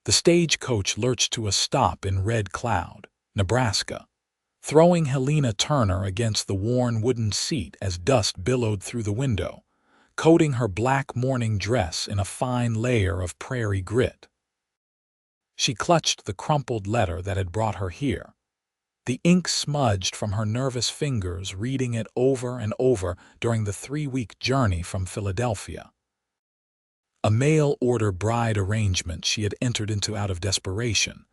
The stagecoach lurched to a stop in Red Cloud, Nebraska, throwing Helena Turner against the worn wooden seat as dust billowed through the window, coating her black morning dress in a fine layer of prairie grit. She clutched the crumpled letter that had brought her here, the ink smudged from her nervous fingers, reading it over and over during the 3-week journey from Philadelphia. A mail-order bride arrangement she had entered into out of desperation,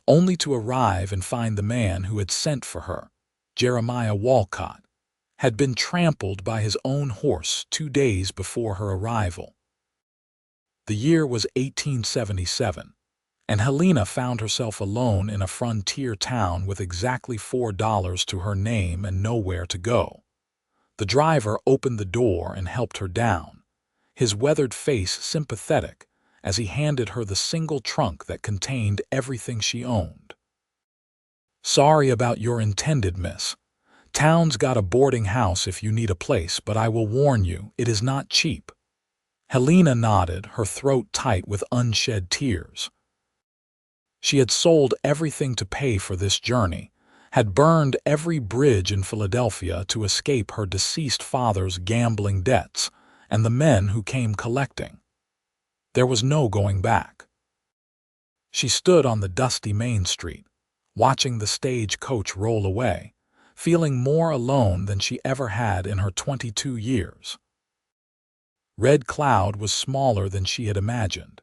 only to arrive and find the man who had sent for her, Jeremiah Walcott, had been trampled by his own horse 2 days before her arrival. The year was 1877, and Helena found herself alone in a frontier town with exactly $4 to her name and nowhere to go. The driver opened the door and helped her down, his weathered face sympathetic as he handed her the single trunk that contained everything she owned. "Sorry about your intended, miss. Town's got a boarding house if you need a place, but I will warn you, it is not cheap." Helena nodded, her throat tight with unshed tears. She had sold everything to pay for this journey, had burned every bridge in Philadelphia to escape her deceased father's gambling debts and the men who came collecting. There was no going back. She stood on the dusty Main Street, watching the stagecoach roll away, feeling more alone than she ever had in her 22 years. Red Cloud was smaller than she had imagined.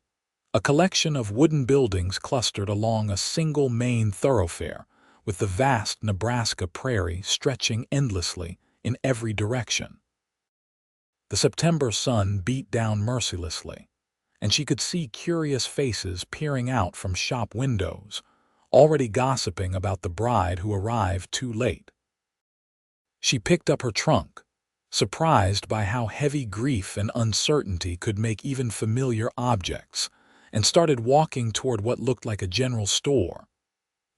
A collection of wooden buildings clustered along a single main thoroughfare, with the vast Nebraska prairie stretching endlessly in every direction. The September sun beat down mercilessly, and she could see curious faces peering out from shop windows, already gossiping about the bride who arrived too late. She picked up her trunk, surprised by how heavy grief and uncertainty could make even familiar objects, and started walking toward what looked like a general store.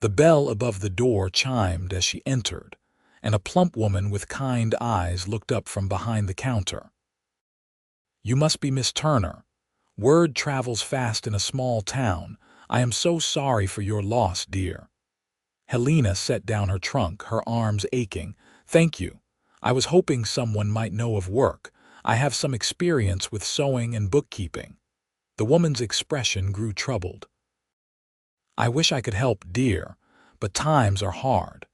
The bell above the door chimed as she entered, and a plump woman with kind eyes looked up from behind the counter. "You must be Miss Turner. Word travels fast in a small town. I am so sorry for your loss, dear." Helena set down her trunk, her arms aching. "Thank you. I was hoping someone might know of work. I have some experience with sewing and bookkeeping." The woman's expression grew troubled. "I wish I could help, dear, but times are hard.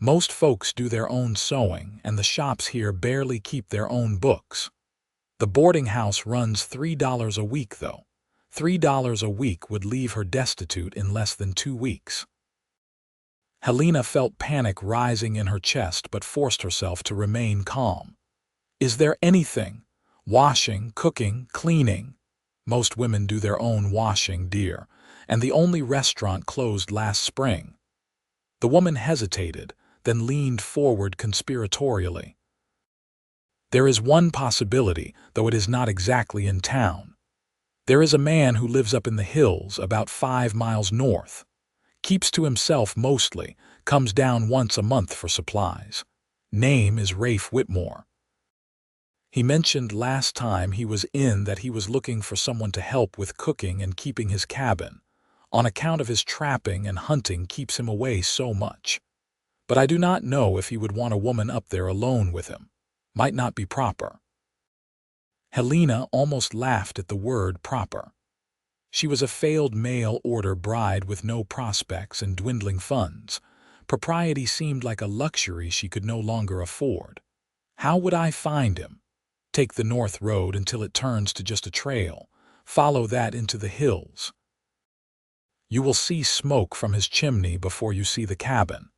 Most folks do their own sewing, and the shops here barely keep their own books. The boarding house runs $3 a week, though. $3 a week would leave her destitute in less than 2 weeks. Helena felt panic rising in her chest but forced herself to remain calm. "Is there anything? Washing, cooking, cleaning?" "Most women do their own washing, dear, and the only restaurant closed last spring." The woman hesitated, then leaned forward conspiratorially. "There is one possibility, though it is not exactly in town. There is a man who lives up in the hills about 5 miles north. Keeps to himself mostly, comes down once a month for supplies. Name is Rafe Whitmore. He mentioned last time he was in that he was looking for someone to help with cooking and keeping his cabin, on account of his trapping and hunting keeps him away so much. But I do not know if he would want a woman up there alone with him. Might not be proper." Helena almost laughed at the word proper. She was a failed mail-order bride with no prospects and dwindling funds. Propriety seemed like a luxury she could no longer afford. "How would I find him?" "Take the north road until it turns to just a trail. Follow that into the hills. You will see smoke from his chimney before you see the cabin.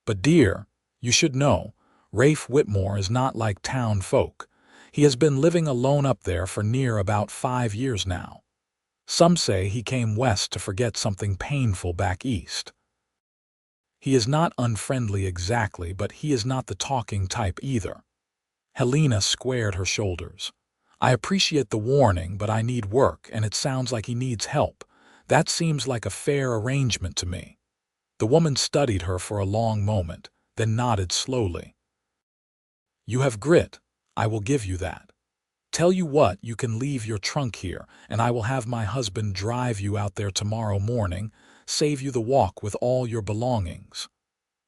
But dear, you should know, Rafe Whitmore is not like town folk. He has been living alone up there for near about 5 years now. Some say he came west to forget something painful back east. He is not unfriendly exactly, but he is not the talking type either." Helena squared her shoulders. "I appreciate the warning, but I need work, and it sounds like he needs help. That seems like a fair arrangement to me." The woman studied her for a long moment, then nodded slowly. "You have grit. I will give you that. Tell you what, you can leave your trunk here, and I will have my husband drive you out there tomorrow morning, save you the walk with all your belongings.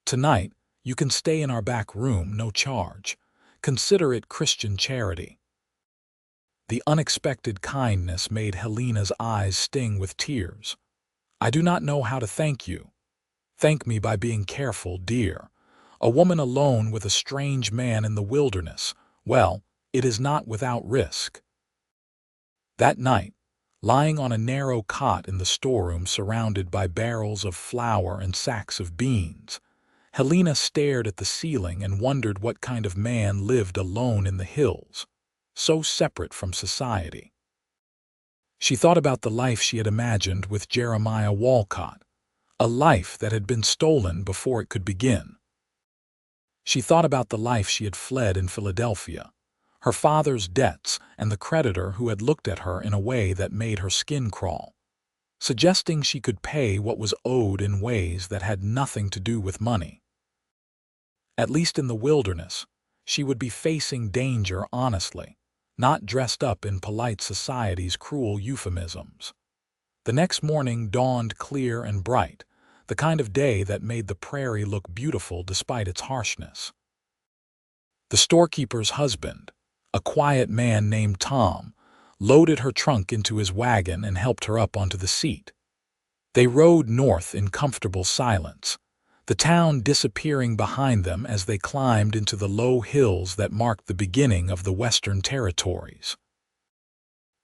Tonight, you can stay in our back room, no charge. Consider it Christian charity." The unexpected kindness made Helena's eyes sting with tears. "I do not know how to thank you." "Thank me by being careful, dear. A woman alone with a strange man in the wilderness, well, it is not without risk." That night, lying on a narrow cot in the storeroom surrounded by barrels of flour and sacks of beans, Helena stared at the ceiling and wondered what kind of man lived alone in the hills, so separate from society. She thought about the life she had imagined with Jeremiah Walcott, a life that had been stolen before it could begin. She thought about the life she had fled in Philadelphia, her father's debts and the creditor who had looked at her in a way that made her skin crawl, suggesting she could pay what was owed in ways that had nothing to do with money. At least in the wilderness, she would be facing danger honestly, not dressed up in polite society's cruel euphemisms. The next morning dawned clear and bright, the kind of day that made the prairie look beautiful despite its harshness. The storekeeper's husband, a quiet man named Tom, loaded her trunk into his wagon and helped her up onto the seat. They rode north in comfortable silence, the town disappearing behind them as they climbed into the low hills that marked the beginning of the Western Territories.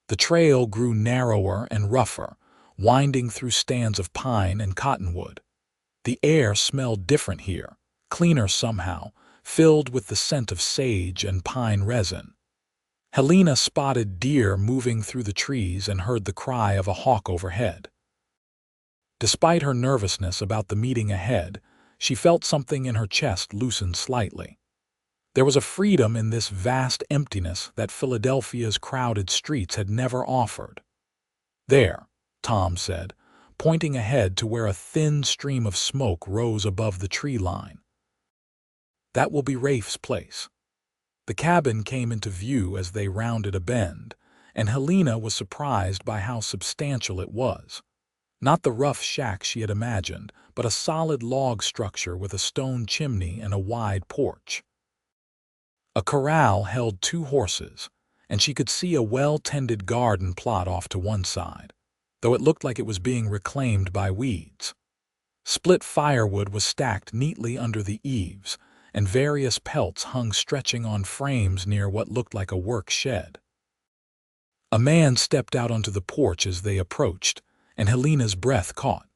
The trail grew narrower and rougher, winding through stands of pine and cottonwood. The air smelled different here, cleaner somehow, filled with the scent of sage and pine resin. Helena spotted deer moving through the trees and heard the cry of a hawk overhead. Despite her nervousness about the meeting ahead, she felt something in her chest loosen slightly. There was a freedom in this vast emptiness that Philadelphia's crowded streets had never offered. "There," Tom said, pointing ahead to where a thin stream of smoke rose above the tree line. "That will be Rafe's place." The cabin came into view as they rounded a bend, and Helena was surprised by how substantial it was. Not the rough shack she had imagined, but a solid log structure with a stone chimney and a wide porch. A corral held 2 horses, and she could see a well-tended garden plot off to one side, though it looked like it was being reclaimed by weeds. Split firewood was stacked neatly under the eaves, and various pelts hung stretching on frames near what looked like a work shed. A man stepped out onto the porch as they approached, and Helena's breath caught.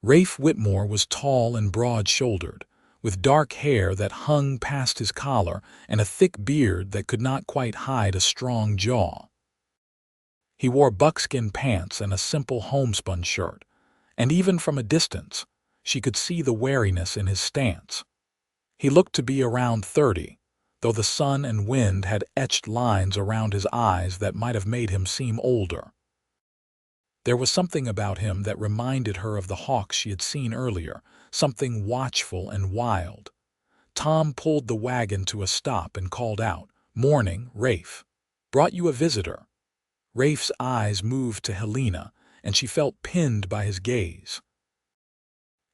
Rafe Whitmore was tall and broad-shouldered, with dark hair that hung past his collar and a thick beard that could not quite hide a strong jaw. He wore buckskin pants and a simple homespun shirt, and even from a distance, she could see the wariness in his stance. He looked to be around 30, though the sun and wind had etched lines around his eyes that might have made him seem older. There was something about him that reminded her of the hawks she had seen earlier, something watchful and wild. Tom pulled the wagon to a stop and called out, "Morning, Rafe. Brought you a visitor." Rafe's eyes moved to Helena, and she felt pinned by his gaze.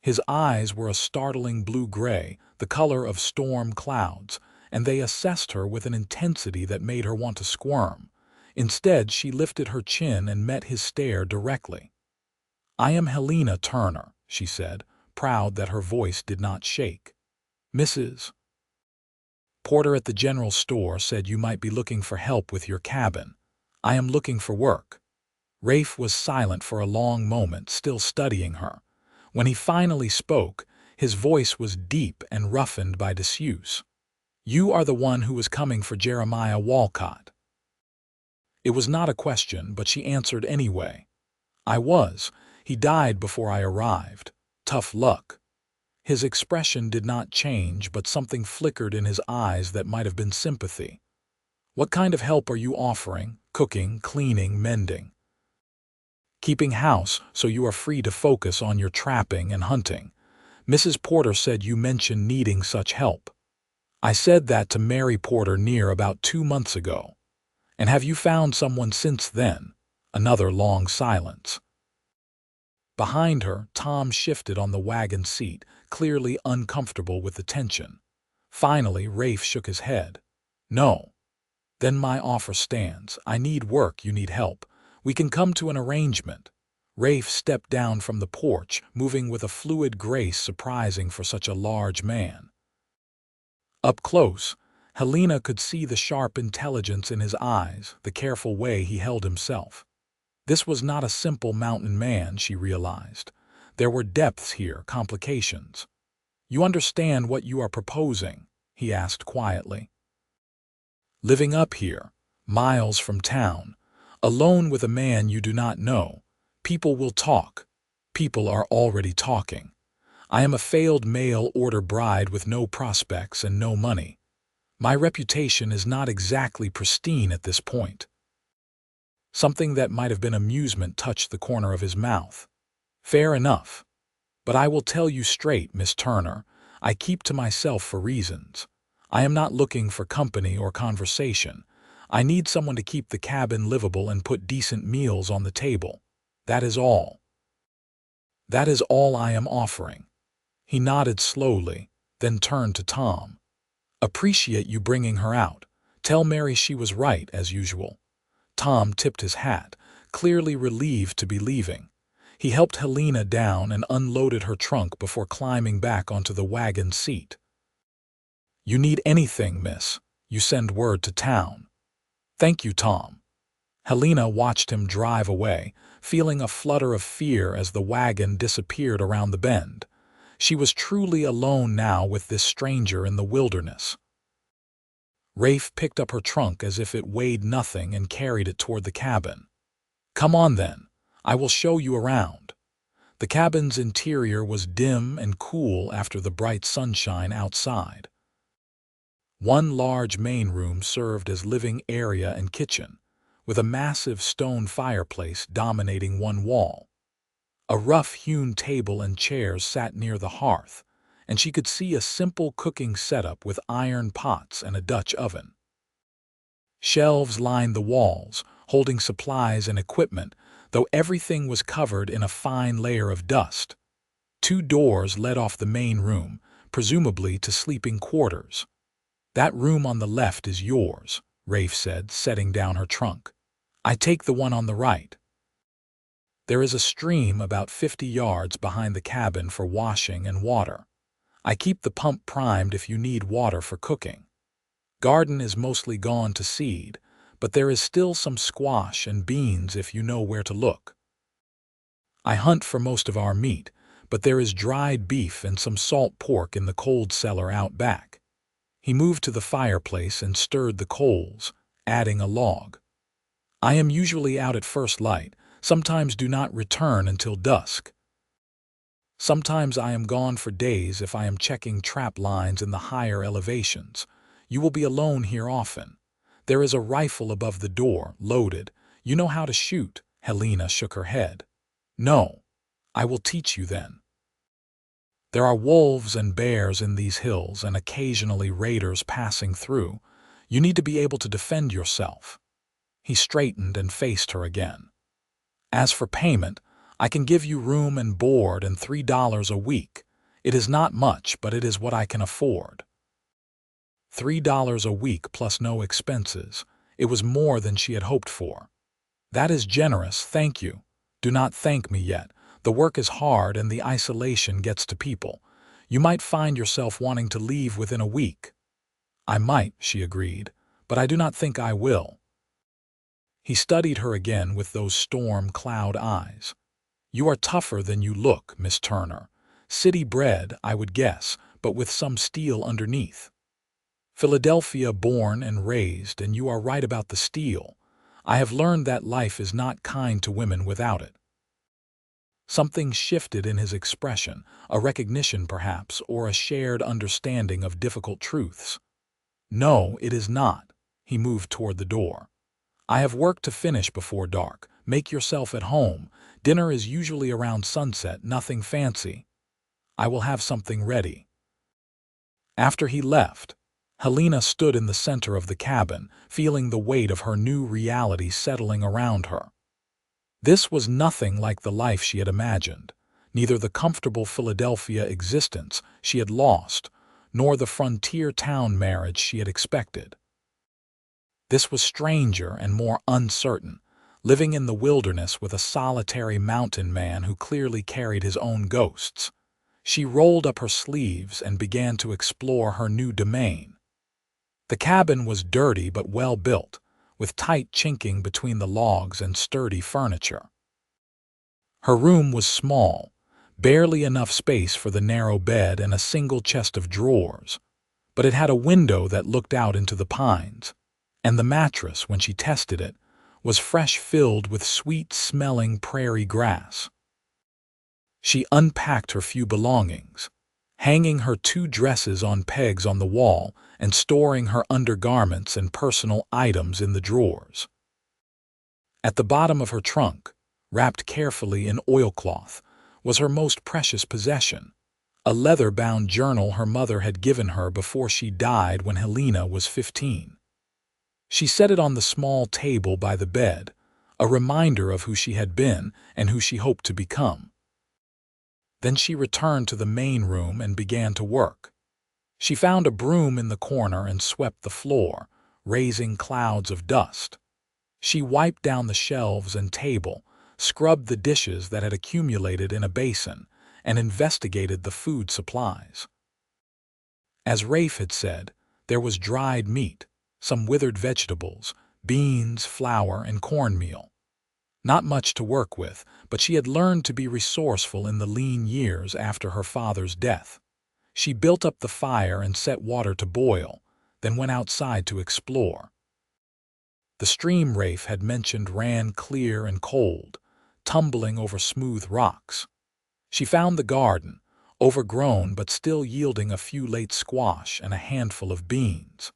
His eyes were a startling blue-gray, the color of storm clouds, and they assessed her with an intensity that made her want to squirm. Instead, she lifted her chin and met his stare directly. "I am Helena Turner," she said, proud that her voice did not shake. "Mrs. Porter at the general store said you might be looking for help with your cabin. I am looking for work." Rafe was silent for a long moment, still studying her. When he finally spoke, his voice was deep and roughened by disuse. "You are the one who was coming for Jeremiah Walcott." It was not a question, but she answered anyway. "I was. He died before I arrived. Tough luck." His expression did not change, but something flickered in his eyes that might have been sympathy. "What kind of help are you offering? Cooking, cleaning, mending?" "Keeping house, so you are free to focus on your trapping and hunting. Mrs. Porter said you mentioned needing such help." "I said that to Mary Porter near about 2 months ago." And have you found someone since then? Another long silence. Behind her, Tom shifted on the wagon seat, clearly uncomfortable with the tension. Finally, Rafe shook his head. No. Then my offer stands. I need work, you need help. We can come to an arrangement. Rafe stepped down from the porch, moving with a fluid grace surprising for such a large man. Up close, Helena could see the sharp intelligence in his eyes, the careful way he held himself. This was not a simple mountain man, she realized. There were depths here, complications. You understand what you are proposing? He asked quietly. Living up here, miles from town, alone with a man you do not know, people will talk. People are already talking. I am a failed mail-order bride with no prospects and no money. My reputation is not exactly pristine at this point. Something that might have been amusement touched the corner of his mouth. Fair enough. But I will tell you straight, Miss Turner, I keep to myself for reasons. I am not looking for company or conversation. I need someone to keep the cabin livable and put decent meals on the table. That is all. That is all I am offering. He nodded slowly, then turned to Tom. Appreciate you bringing her out. Tell Mary she was right, as usual. Tom tipped his hat, clearly relieved to be leaving. He helped Helena down and unloaded her trunk before climbing back onto the wagon seat. You need anything, miss. You send word to town. Thank you, Tom. Helena watched him drive away, feeling a flutter of fear as the wagon disappeared around the bend. She was truly alone now with this stranger in the wilderness. Rafe picked up her trunk as if it weighed nothing and carried it toward the cabin. Come on then, I will show you around. The cabin's interior was dim and cool after the bright sunshine outside. One large main room served as living area and kitchen, with a massive stone fireplace dominating one wall. A rough-hewn table and chairs sat near the hearth, and she could see a simple cooking setup with iron pots and a Dutch oven. Shelves lined the walls, holding supplies and equipment, though everything was covered in a fine layer of dust. 2 doors led off the main room, presumably to sleeping quarters. That room on the left is yours, Rafe said, setting down her trunk. I take the one on the right. There is a stream about 50 yards behind the cabin for washing and water. I keep the pump primed if you need water for cooking. Garden is mostly gone to seed, but there is still some squash and beans if you know where to look. I hunt for most of our meat, but there is dried beef and some salt pork in the cold cellar out back. He moved to the fireplace and stirred the coals, adding a log. I am usually out at first light, sometimes do not return until dusk. Sometimes I am gone for days if I am checking trap lines in the higher elevations. You will be alone here often. There is a rifle above the door, loaded. You know how to shoot. Helena shook her head. No. I will teach you then. There are wolves and bears in these hills and occasionally raiders passing through. You need to be able to defend yourself. He straightened and faced her again. As for payment, I can give you room and board and $3 a week. It is not much, but it is what I can afford. $3 a week plus no expenses. It was more than she had hoped for. That is generous, thank you. Do not thank me yet. The work is hard and the isolation gets to people. You might find yourself wanting to leave within a week. I might, she agreed, but I do not think I will. He studied her again with those storm cloud eyes. You are tougher than you look, Miss Turner. City-bred, I would guess, but with some steel underneath. Philadelphia born and raised, and you are right about the steel. I have learned that life is not kind to women without it. Something shifted in his expression, a recognition perhaps, or a shared understanding of difficult truths. No, it is not. He moved toward the door. I have work to finish before dark. Make yourself at home. Dinner is usually around sunset, nothing fancy. I will have something ready. After he left, Helena stood in the center of the cabin, feeling the weight of her new reality settling around her. This was nothing like the life she had imagined, neither the comfortable Philadelphia existence she had lost, nor the frontier town marriage she had expected. This was stranger and more uncertain, living in the wilderness with a solitary mountain man who clearly carried his own ghosts. She rolled up her sleeves and began to explore her new domain. The cabin was dirty but well built, with tight chinking between the logs and sturdy furniture. Her room was small, barely enough space for the narrow bed and a single chest of drawers, but it had a window that looked out into the pines, and the mattress, when she tested it, was fresh, filled with sweet-smelling prairie grass. She unpacked her few belongings, hanging her 2 dresses on pegs on the wall and storing her undergarments and personal items in the drawers. At the bottom of her trunk, wrapped carefully in oilcloth, was her most precious possession, a leather-bound journal her mother had given her before she died when Helena was 15. She set it on the small table by the bed, a reminder of who she had been and who she hoped to become. Then she returned to the main room and began to work. She found a broom in the corner and swept the floor, raising clouds of dust. She wiped down the shelves and table, scrubbed the dishes that had accumulated in a basin, and investigated the food supplies. As Rafe had said, there was dried meat, some withered vegetables, beans, flour, and cornmeal. Not much to work with, but she had learned to be resourceful in the lean years after her father's death. She built up the fire and set water to boil, then went outside to explore. The stream Rafe had mentioned ran clear and cold, tumbling over smooth rocks. She found the garden, overgrown but still yielding a few late squash and a handful of beans.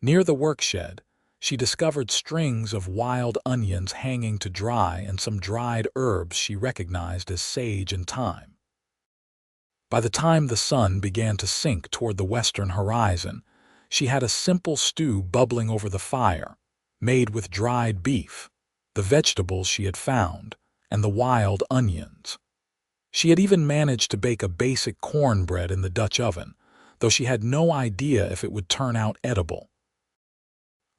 Near the workshed, she discovered strings of wild onions hanging to dry and some dried herbs she recognized as sage and thyme. By the time the sun began to sink toward the western horizon, she had a simple stew bubbling over the fire, made with dried beef, the vegetables she had found, and the wild onions. She had even managed to bake a basic cornbread in the Dutch oven, though she had no idea if it would turn out edible.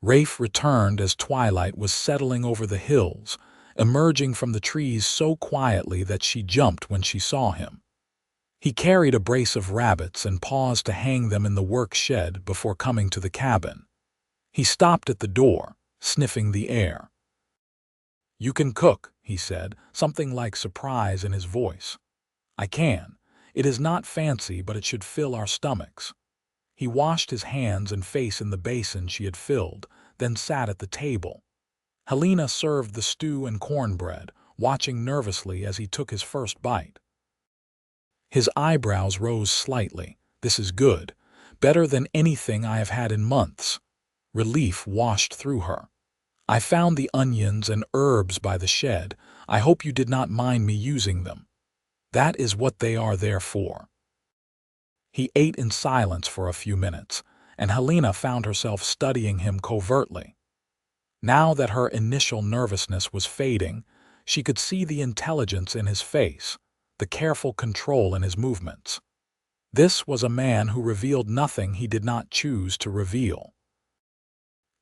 Rafe returned as twilight was settling over the hills, emerging from the trees so quietly that she jumped when she saw him. He carried a brace of rabbits and paused to hang them in the work shed before coming to the cabin. He stopped at the door, sniffing the air. "You can cook," he said, something like surprise in his voice. "I can. It is not fancy, but it should fill our stomachs." He washed his hands and face in the basin she had filled, then sat at the table. Helena served the stew and cornbread, watching nervously as he took his first bite. His eyebrows rose slightly. "This is good. Better than anything I have had in months." Relief washed through her. "I found the onions and herbs by the shed. I hope you did not mind me using them. That is what they are there for." He ate in silence for a few minutes, and Helena found herself studying him covertly. Now that her initial nervousness was fading, she could see the intelligence in his face, the careful control in his movements. This was a man who revealed nothing he did not choose to reveal.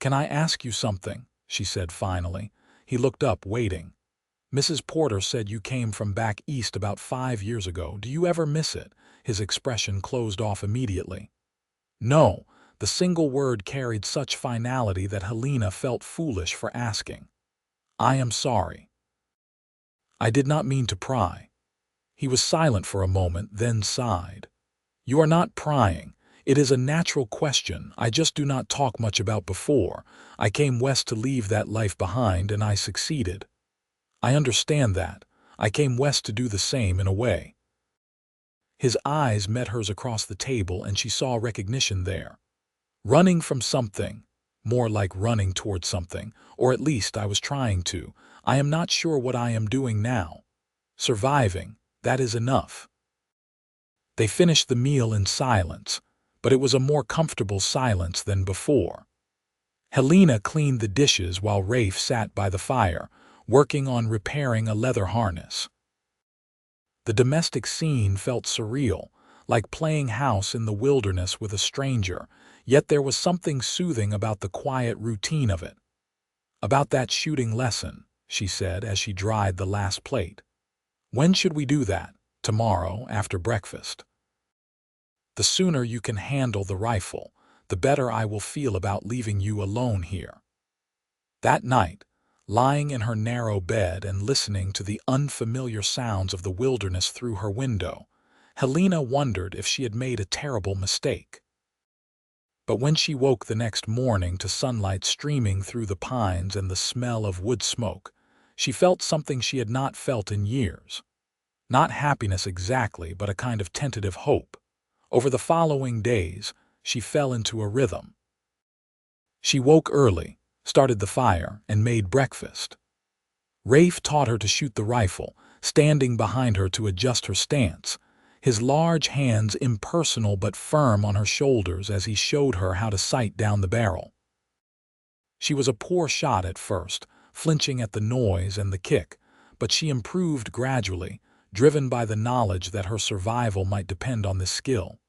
"Can I ask you something?" she said finally. He looked up, waiting. "Mrs. Porter said you came from back east about 5 years ago. Do you ever miss it?" His expression closed off immediately. "No." The single word carried such finality that Helena felt foolish for asking. "I am sorry. I did not mean to pry." He was silent for a moment, then sighed. "You are not prying. It is a natural question I just do not talk much about before. I came west to leave that life behind, and I succeeded. I understand that. I came west to do the same in a way." His eyes met hers across the table, and she saw recognition there. "Running from something. More like running towards something, or at least I was trying to. I am not sure what I am doing now. Surviving, that is enough." They finished the meal in silence, but it was a more comfortable silence than before. Helena cleaned the dishes while Rafe sat by the fire, working on repairing a leather harness. The domestic scene felt surreal, like playing house in the wilderness with a stranger, yet there was something soothing about the quiet routine of it. "About that shooting lesson," she said as she dried the last plate. "When should we do that? Tomorrow, after breakfast. The sooner you can handle the rifle, the better I will feel about leaving you alone here." That night, lying in her narrow bed and listening to the unfamiliar sounds of the wilderness through her window, Helena wondered if she had made a terrible mistake. But when she woke the next morning to sunlight streaming through the pines and the smell of wood smoke, she felt something she had not felt in years. Not happiness exactly, but a kind of tentative hope. Over the following days, she fell into a rhythm. She woke early, started the fire, and made breakfast. Rafe taught her to shoot the rifle, standing behind her to adjust her stance, his large hands impersonal but firm on her shoulders as he showed her how to sight down the barrel. She was a poor shot at first, flinching at the noise and the kick, but she improved gradually, driven by the knowledge that her survival might depend on this skill.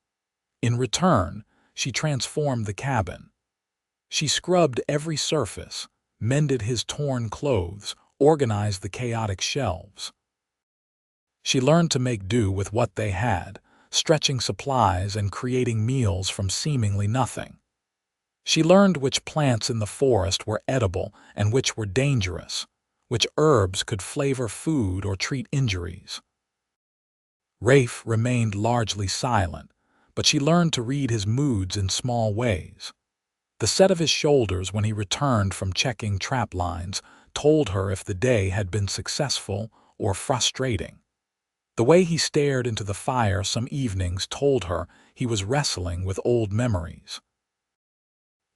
In return, she transformed the cabin. She scrubbed every surface, mended his torn clothes, organized the chaotic shelves. She learned to make do with what they had, stretching supplies and creating meals from seemingly nothing. She learned which plants in the forest were edible and which were dangerous, which herbs could flavor food or treat injuries. Rafe remained largely silent, but she learned to read his moods in small ways. The set of his shoulders when he returned from checking trap lines told her if the day had been successful or frustrating. The way he stared into the fire some evenings told her he was wrestling with old memories.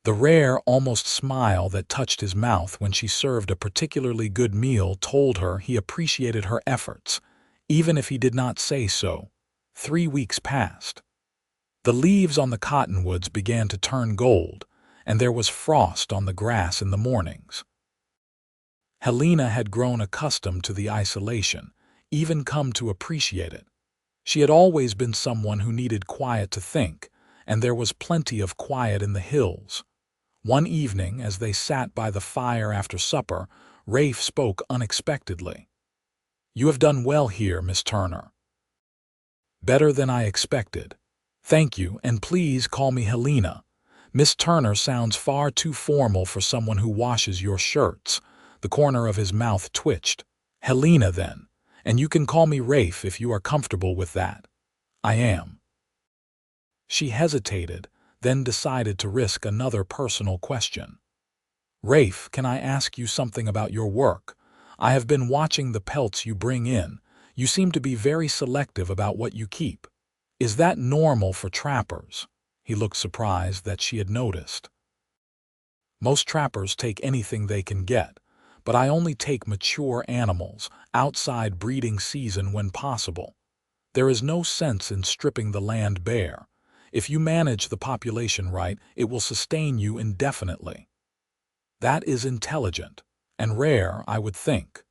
The rare, almost smile that touched his mouth when she served a particularly good meal told her he appreciated her efforts, even if he did not say so. 3 weeks passed. The leaves on the cottonwoods began to turn gold, and there was frost on the grass in the mornings. Helena had grown accustomed to the isolation, even come to appreciate it. She had always been someone who needed quiet to think, and there was plenty of quiet in the hills. One evening, as they sat by the fire after supper, Rafe spoke unexpectedly. "You have done well here, Miss Turner." "Better than I expected. Thank you, and please call me Helena. Miss Turner sounds far too formal for someone who washes your shirts." The corner of his mouth twitched. "Helena, then, and you can call me Rafe if you are comfortable with that." "I am." She hesitated, then decided to risk another personal question. "Rafe, can I ask you something about your work? I have been watching the pelts you bring in. You seem to be very selective about what you keep. Is that normal for trappers?" He looked surprised that she had noticed. "Most trappers take anything they can get, but I only take mature animals, outside breeding season when possible. There is no sense in stripping the land bare. If you manage the population right, it will sustain you indefinitely." "That is intelligent, and rare, I would think."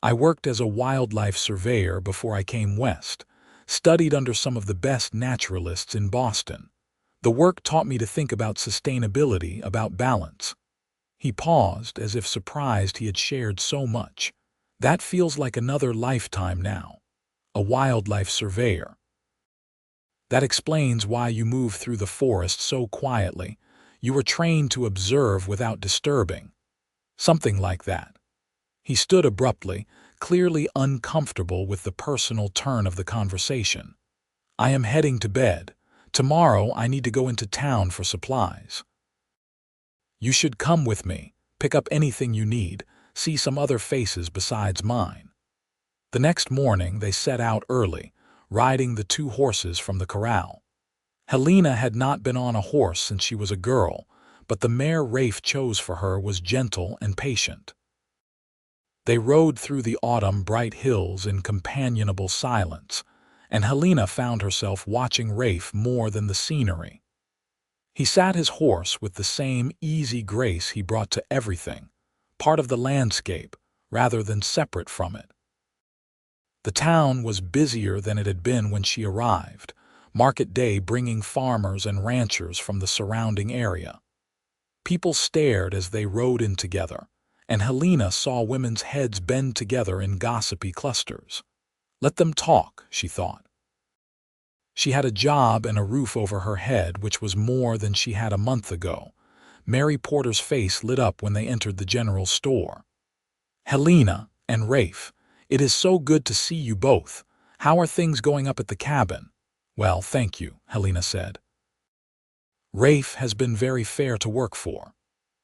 "I worked as a wildlife surveyor before I came west, studied under some of the best naturalists in Boston. The work taught me to think about sustainability, about balance." He paused, as if surprised he had shared so much. "That feels like another lifetime now. A wildlife surveyor. That explains why you move through the forest so quietly. You were trained to observe without disturbing." "Something like that." He stood abruptly, clearly uncomfortable with the personal turn of the conversation. "I am heading to bed. Tomorrow I need to go into town for supplies." "You should come with me, pick up anything you need, see some other faces besides mine." The next morning they set out early, riding the 2 horses from the corral. Helena had not been on a horse since she was a girl, but the mare Rafe chose for her was gentle and patient. They rode through the autumn bright hills in companionable silence, and Helena found herself watching Rafe more than the scenery. He sat his horse with the same easy grace he brought to everything, part of the landscape rather than separate from it. The town was busier than it had been when she arrived, market day bringing farmers and ranchers from the surrounding area. People stared as they rode in together, and Helena saw women's heads bend together in gossipy clusters. Let them talk, she thought. She had a job and a roof over her head, which was more than she had a month ago. Mary Porter's face lit up when they entered the general store. Helena and Rafe, it is so good to see you both. How are things going up at the cabin? Well, thank you, Helena said. Rafe has been very fair to work for.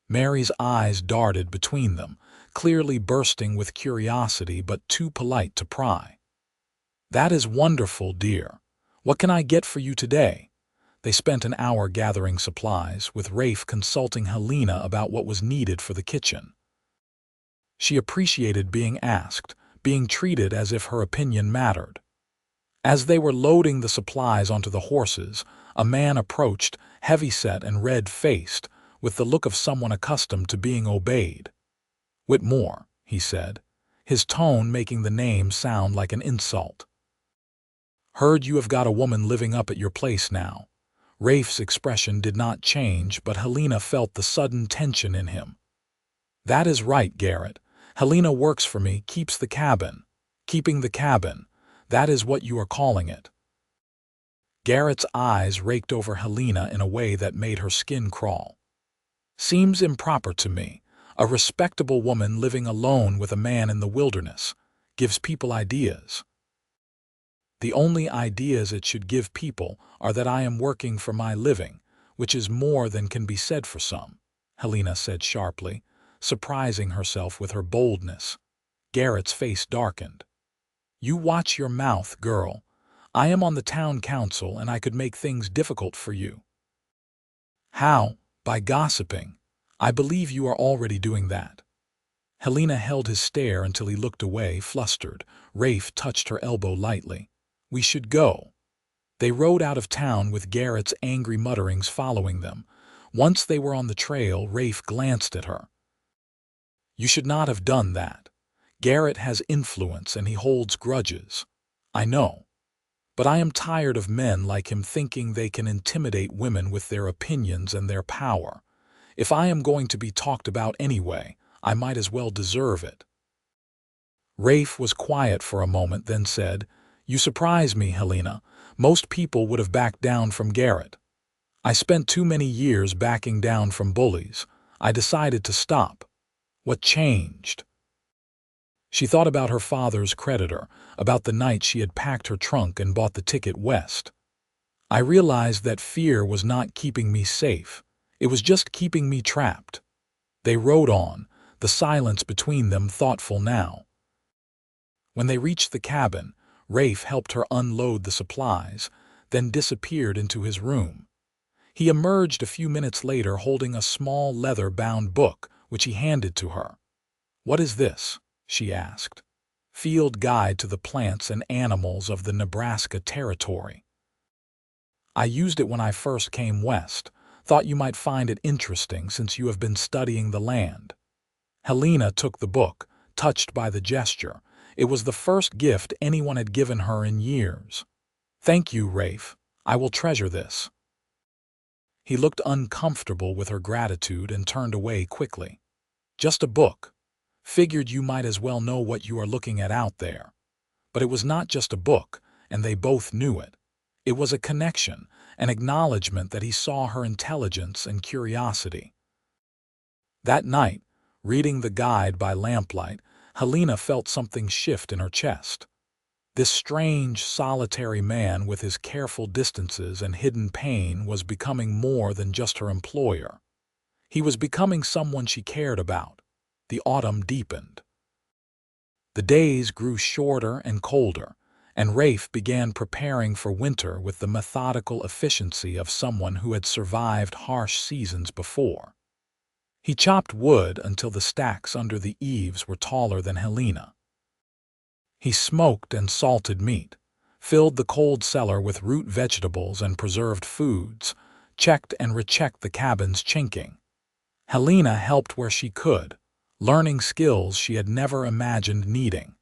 Mary's eyes darted between them, clearly bursting with curiosity but too polite to pry. That is wonderful, dear. What can I get for you today? They spent an hour gathering supplies, with Rafe consulting Helena about what was needed for the kitchen. She appreciated being asked, being treated as if her opinion mattered. As they were loading the supplies onto the horses, a man approached, heavyset and red-faced, with the look of someone accustomed to being obeyed. Whitmore, he said, his tone making the name sound like an insult. Heard you have got a woman living up at your place now. Rafe's expression did not change, but Helena felt the sudden tension in him. That is right, Garrett. Helena works for me, keeps the cabin. Keeping the cabin, that is what you are calling it. Garrett's eyes raked over Helena in a way that made her skin crawl. Seems improper to me. A respectable woman living alone with a man in the wilderness gives people ideas. The only ideas it should give people are that I am working for my living, which is more than can be said for some, Helena said sharply, surprising herself with her boldness. Garrett's face darkened. You watch your mouth, girl. I am on the town council and I could make things difficult for you. How? By gossiping. I believe you are already doing that. Helena held his stare until he looked away, flustered. Rafe touched her elbow lightly. We should go. They rode out of town with Garrett's angry mutterings following them. Once they were on the trail, Rafe glanced at her. You should not have done that. Garrett has influence and he holds grudges. I know. But I am tired of men like him thinking they can intimidate women with their opinions and their power. If I am going to be talked about anyway, I might as well deserve it. Rafe was quiet for a moment, then said, You surprise me, Helena. Most people would have backed down from Garrett. I spent too many years backing down from bullies. I decided to stop. What changed? She thought about her father's creditor, about the night she had packed her trunk and bought the ticket west. I realized that fear was not keeping me safe. It was just keeping me trapped. They rode on, the silence between them thoughtful now. When they reached the cabin, Rafe helped her unload the supplies, then disappeared into his room. He emerged a few minutes later holding a small leather-bound book, which he handed to her. What is this? She asked. Field Guide to the Plants and Animals of the Nebraska Territory. I used it when I first came west. Thought you might find it interesting since you have been studying the land. Helena took the book, touched by the gesture. It was the first gift anyone had given her in years. Thank you, Rafe. I will treasure this. He looked uncomfortable with her gratitude and turned away quickly. Just a book. Figured you might as well know what you are looking at out there. But it was not just a book, and they both knew it. It was a connection, an acknowledgement that he saw her intelligence and curiosity. That night, reading the guide by lamplight, Helena felt something shift in her chest. This strange, solitary man with his careful distances and hidden pain was becoming more than just her employer. He was becoming someone she cared about. The autumn deepened. The days grew shorter and colder, and Rafe began preparing for winter with the methodical efficiency of someone who had survived harsh seasons before. He chopped wood until the stacks under the eaves were taller than Helena. He smoked and salted meat, filled the cold cellar with root vegetables and preserved foods, checked and rechecked the cabin's chinking. Helena helped where she could, learning skills she had never imagined needing.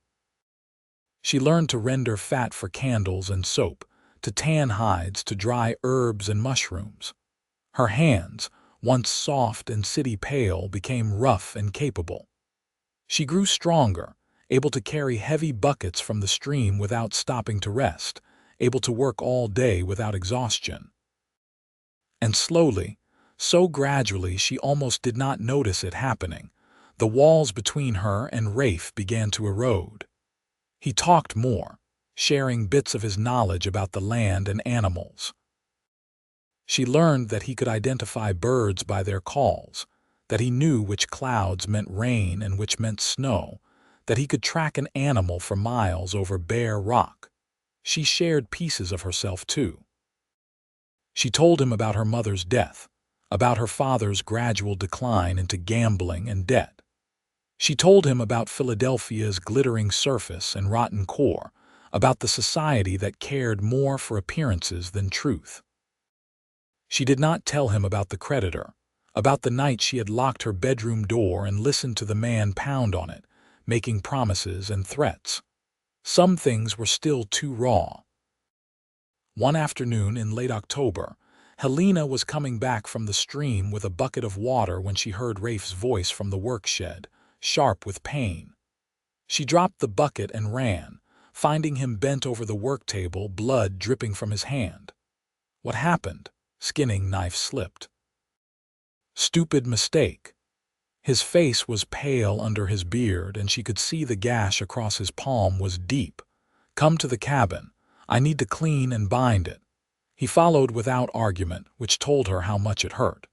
She learned to render fat for candles and soap, to tan hides, to dry herbs and mushrooms. Her hands, once soft and city pale, became rough and capable. She grew stronger, able to carry heavy buckets from the stream without stopping to rest, able to work all day without exhaustion. And slowly, so gradually she almost did not notice it happening, the walls between her and Rafe began to erode. He talked more, sharing bits of his knowledge about the land and animals. She learned that he could identify birds by their calls, that he knew which clouds meant rain and which meant snow, that he could track an animal for miles over bare rock. She shared pieces of herself too. She told him about her mother's death, about her father's gradual decline into gambling and debt. She told him about Philadelphia's glittering surface and rotten core, about the society that cared more for appearances than truth. She did not tell him about the creditor, about the night she had locked her bedroom door and listened to the man pound on it, making promises and threats. Some things were still too raw. One afternoon in late October, Helena was coming back from the stream with a bucket of water when she heard Rafe's voice from the work shed, sharp with pain. She dropped the bucket and ran, finding him bent over the work table, blood dripping from his hand. What happened? Skinning knife slipped. Stupid mistake. His face was pale under his beard, and she could see the gash across his palm was deep. Come to the cabin. I need to clean and bind it. He followed without argument, which told her how much it hurt.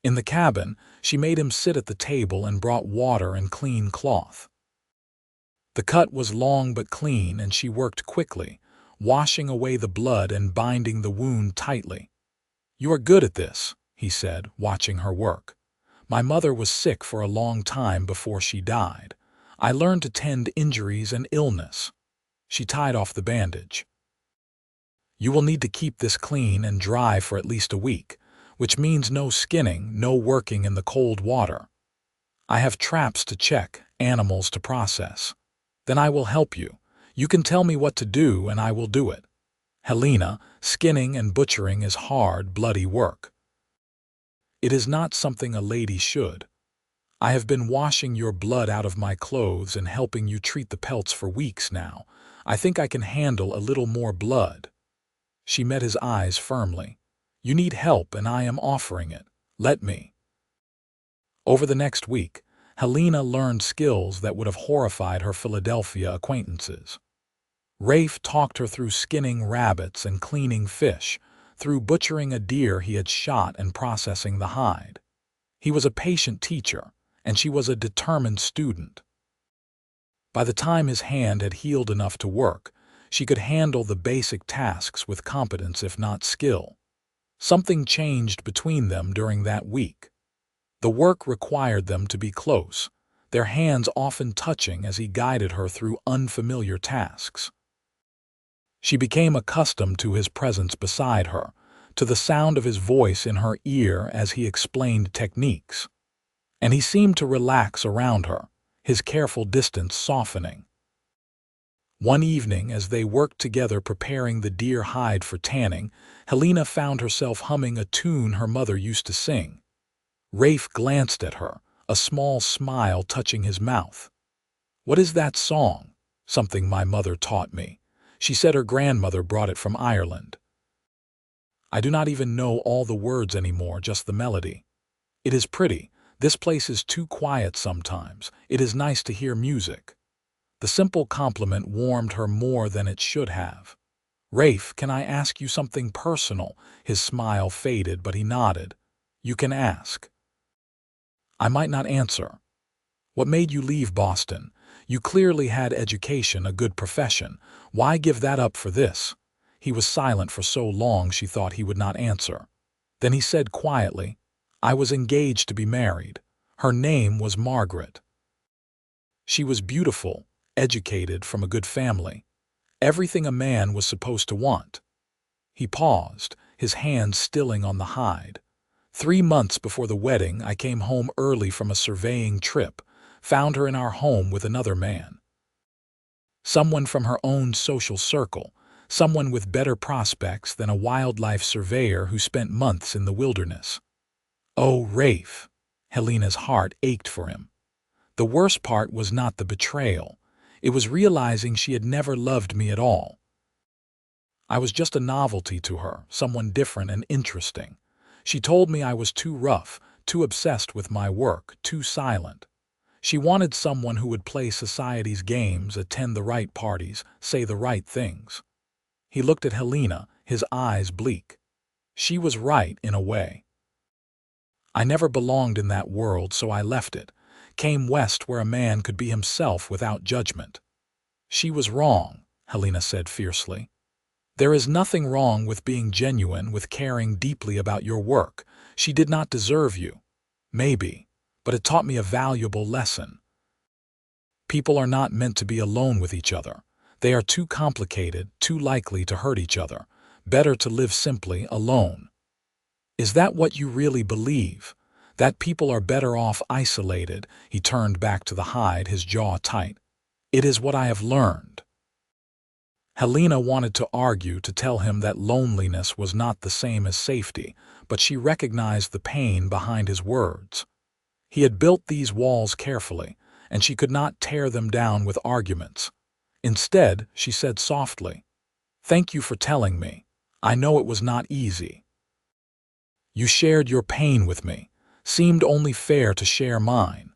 In the cabin, she made him sit at the table and brought water and clean cloth. The cut was long but clean, and she worked quickly, washing away the blood and binding the wound tightly. "You are good at this," he said, watching her work. "My mother was sick for a long time before she died. I learned to tend injuries and illness." She tied off the bandage. "You will need to keep this clean and dry for at least a week, which means no skinning, no working in the cold water. I have traps to check, animals to process. Then I will help you. You can tell me what to do and I will do it. Helena, skinning and butchering is hard, bloody work. It is not something a lady should. I have been washing your blood out of my clothes and helping you treat the pelts for weeks now. I think I can handle a little more blood." She met his eyes firmly. "You need help and I am offering it. Let me." Over the next week, Helena learned skills that would have horrified her Philadelphia acquaintances. Rafe talked her through skinning rabbits and cleaning fish, through butchering a deer he had shot and processing the hide. He was a patient teacher, and she was a determined student. By the time his hand had healed enough to work, she could handle the basic tasks with competence if not skill. Something changed between them during that week. The work required them to be close, their hands often touching as he guided her through unfamiliar tasks. She became accustomed to his presence beside her, to the sound of his voice in her ear as he explained techniques. And he seemed to relax around her, his careful distance softening. One evening, as they worked together preparing the deer hide for tanning, Helena found herself humming a tune her mother used to sing. Rafe glanced at her, a small smile touching his mouth. "What is that song?" "Something my mother taught me. She said her grandmother brought it from Ireland. I do not even know all the words anymore, just the melody. It is pretty. This place is too quiet sometimes. It is nice to hear music." The simple compliment warmed her more than it should have. "Rafe, can I ask you something personal?" His smile faded, but he nodded. "You can ask." "I might not answer. What made you leave Boston? You clearly had education, a good profession. Why give that up for this?" He was silent for so long she thought he would not answer. Then he said quietly, "I was engaged to be married. Her name was Margaret. She was beautiful, educated, from a good family. Everything a man was supposed to want. He paused, his hands stilling on the hide. 3 months before the wedding, I came home early from a surveying trip, found her in our home with another man. Someone from her own social circle, someone with better prospects than a wildlife surveyor who spent months in the wilderness. Oh, Rafe! Helena's heart ached for him. The worst part was not the betrayal. It was realizing she had never loved me at all. I was just a novelty to her, someone different and interesting. She told me I was too rough, too obsessed with my work, too silent. She wanted someone who would play society's games, attend the right parties, say the right things. He looked at Helena, his eyes bleak. She was right in a way. I never belonged in that world, so I left it, came west where a man could be himself without judgment. She was wrong, Helena said fiercely. There is nothing wrong with being genuine, with caring deeply about your work. She did not deserve you. Maybe, but it taught me a valuable lesson. People are not meant to be alone with each other. They are too complicated, too likely to hurt each other. Better to live simply, alone. Is that what you really believe? That people are better off isolated? He turned back to the hide, his jaw tight. It is what I have learned. Helena wanted to argue, to tell him that loneliness was not the same as safety, but she recognized the pain behind his words. He had built these walls carefully, and she could not tear them down with arguments. Instead, she said softly, "Thank you for telling me. I know it was not easy. You shared your pain with me. Seemed only fair to share mine."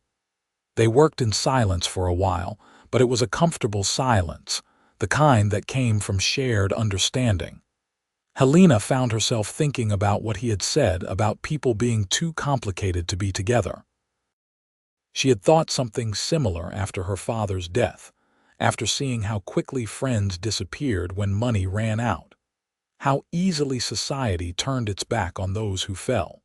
They worked in silence for a while, but it was a comfortable silence, the kind that came from shared understanding. Helena found herself thinking about what he had said about people being too complicated to be together. She had thought something similar after her father's death, after seeing how quickly friends disappeared when money ran out, how easily society turned its back on those who fell.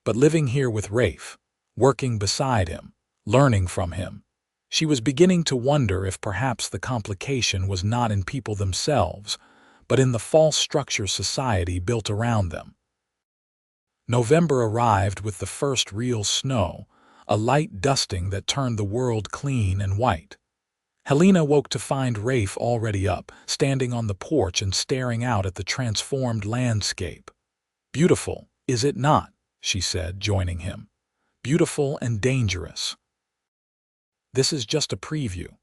But living here with Rafe, working beside him, learning from him, she was beginning to wonder if perhaps the complication was not in people themselves, but in the false structure society built around them. November arrived with the first real snow, a light dusting that turned the world clean and white. Helena woke to find Rafe already up, standing on the porch and staring out at the transformed landscape. "Beautiful, is it not?" she said, joining him. "Beautiful and dangerous. This is just a preview.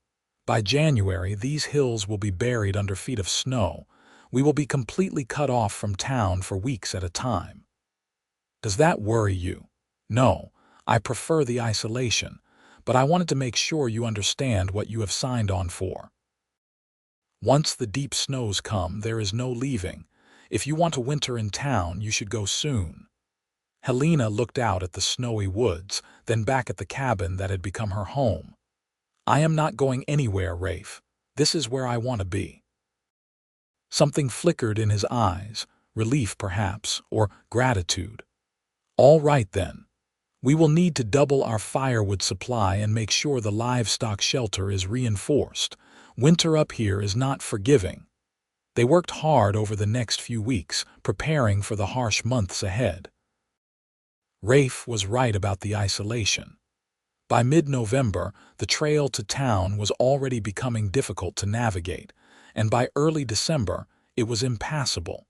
By January, these hills will be buried under feet of snow. We will be completely cut off from town for weeks at a time. Does that worry you?" "No, I prefer the isolation, but I wanted to make sure you understand what you have signed on for. Once the deep snows come, there is no leaving. If you want to winter in town, you should go soon." Helena looked out at the snowy woods, then back at the cabin that had become her home. "I am not going anywhere, Rafe. This is where I want to be." Something flickered in his eyes, relief perhaps, or gratitude. "All right then. We will need to double our firewood supply and make sure the livestock shelter is reinforced. Winter up here is not forgiving." They worked hard over the next few weeks, preparing for the harsh months ahead. Rafe was right about the isolation. By mid-November, the trail to town was already becoming difficult to navigate, and by early December, it was impassable.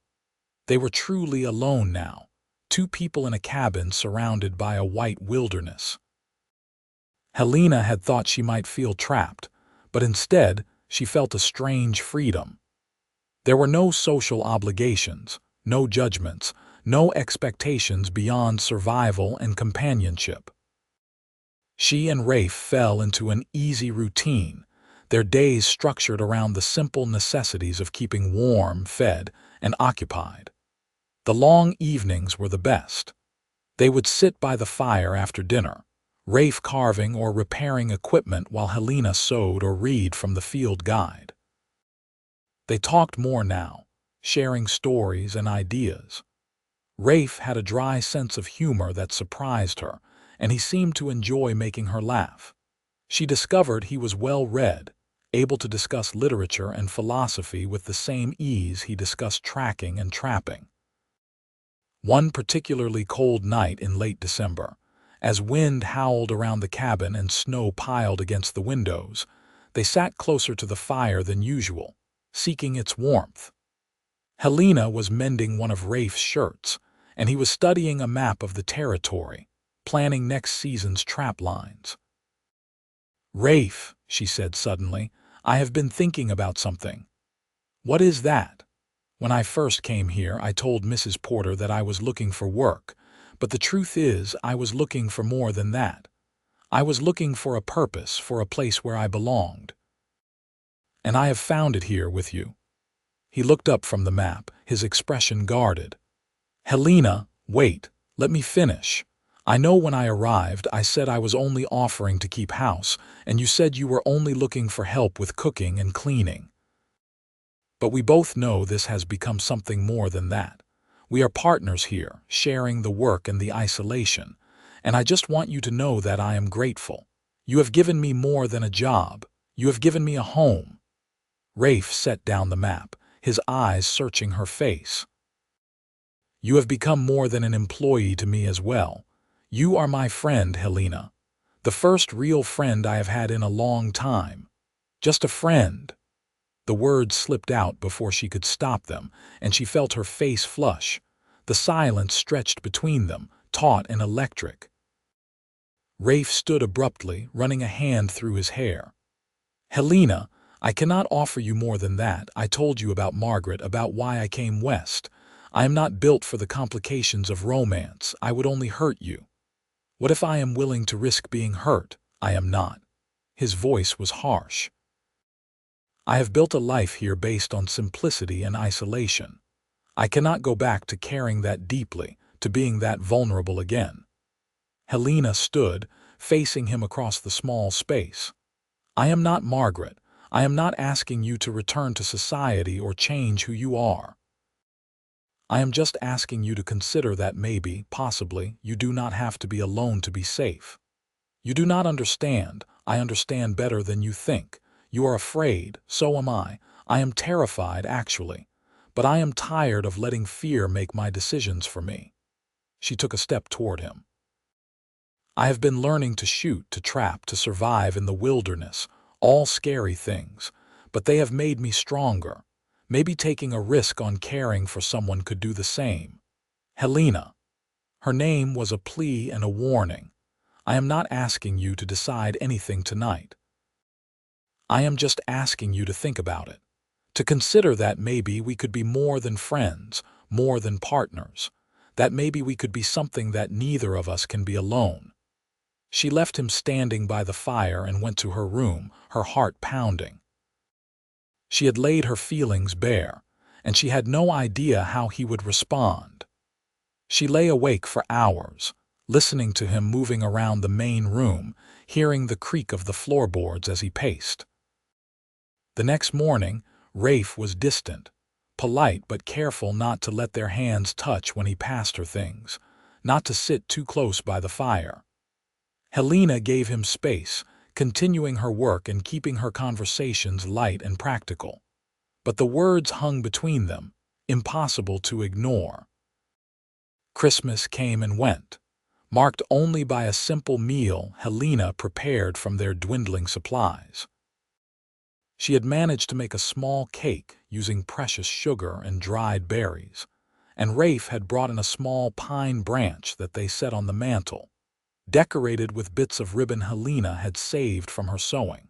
They were truly alone now, two people in a cabin surrounded by a white wilderness. Helena had thought she might feel trapped, but instead, she felt a strange freedom. There were no social obligations, no judgments, no expectations beyond survival and companionship. She and Rafe fell into an easy routine, their days structured around the simple necessities of keeping warm, fed, and occupied. The long evenings were the best. They would sit by the fire after dinner, Rafe carving or repairing equipment while Helena sewed or read from the field guide. They talked more now, sharing stories and ideas. Rafe had a dry sense of humor that surprised her, and he seemed to enjoy making her laugh. She discovered he was well-read, able to discuss literature and philosophy with the same ease he discussed tracking and trapping. One particularly cold night in late December, as wind howled around the cabin and snow piled against the windows, they sat closer to the fire than usual, seeking its warmth. Helena was mending one of Rafe's shirts, and he was studying a map of the territory, planning next season's trap lines. "Rafe," she said suddenly, "I have been thinking about something." "What is that?" "When I first came here, I told Mrs. Porter that I was looking for work, but the truth is I was looking for more than that. I was looking for a purpose, for a place where I belonged. And I have found it here with you." He looked up from the map, his expression guarded. "Helena, wait, let me finish. I know when I arrived, I said I was only offering to keep house, and you said you were only looking for help with cooking and cleaning. But we both know this has become something more than that. We are partners here, sharing the work and the isolation, and I just want you to know that I am grateful. You have given me more than a job. You have given me a home." Rafe set down the map, his eyes searching her face. "You have become more than an employee to me as well. You are my friend, Helena. The first real friend I have had in a long time. Just a friend." The words slipped out before she could stop them, and she felt her face flush. The silence stretched between them, taut and electric. Rafe stood abruptly, running a hand through his hair. "Helena, I cannot offer you more than that. I told you about Margaret, about why I came west. I am not built for the complications of romance. I would only hurt you. What if I am willing to risk being hurt? I am not." His voice was harsh. "I have built a life here based on simplicity and isolation. I cannot go back to caring that deeply, to being that vulnerable again." Helena stood, facing him across the small space. "I am not Margaret. I am not asking you to return to society or change who you are. I am just asking you to consider that maybe, possibly, you do not have to be alone to be safe. You do not understand. I understand better than you think. You are afraid, so am I. I am terrified, actually. But I am tired of letting fear make my decisions for me." She took a step toward him. "I have been learning to shoot, to trap, to survive in the wilderness, all scary things, but they have made me stronger. Maybe taking a risk on caring for someone could do the same. Helena." Her name was a plea and a warning. "I am not asking you to decide anything tonight. I am just asking you to think about it, to consider that maybe we could be more than friends, more than partners, that maybe we could be something that neither of us can be alone." She left him standing by the fire and went to her room, her heart pounding. She had laid her feelings bare, and she had no idea how he would respond. She lay awake for hours, listening to him moving around the main room, hearing the creak of the floorboards as he paced. The next morning, Rafe was distant, polite but careful not to let their hands touch when he passed her things, not to sit too close by the fire. Helena gave him space, continuing her work and keeping her conversations light and practical. But the words hung between them, impossible to ignore. Christmas came and went, marked only by a simple meal Helena prepared from their dwindling supplies. She had managed to make a small cake using precious sugar and dried berries, and Rafe had brought in a small pine branch that they set on the mantel, decorated with bits of ribbon Helena had saved from her sewing.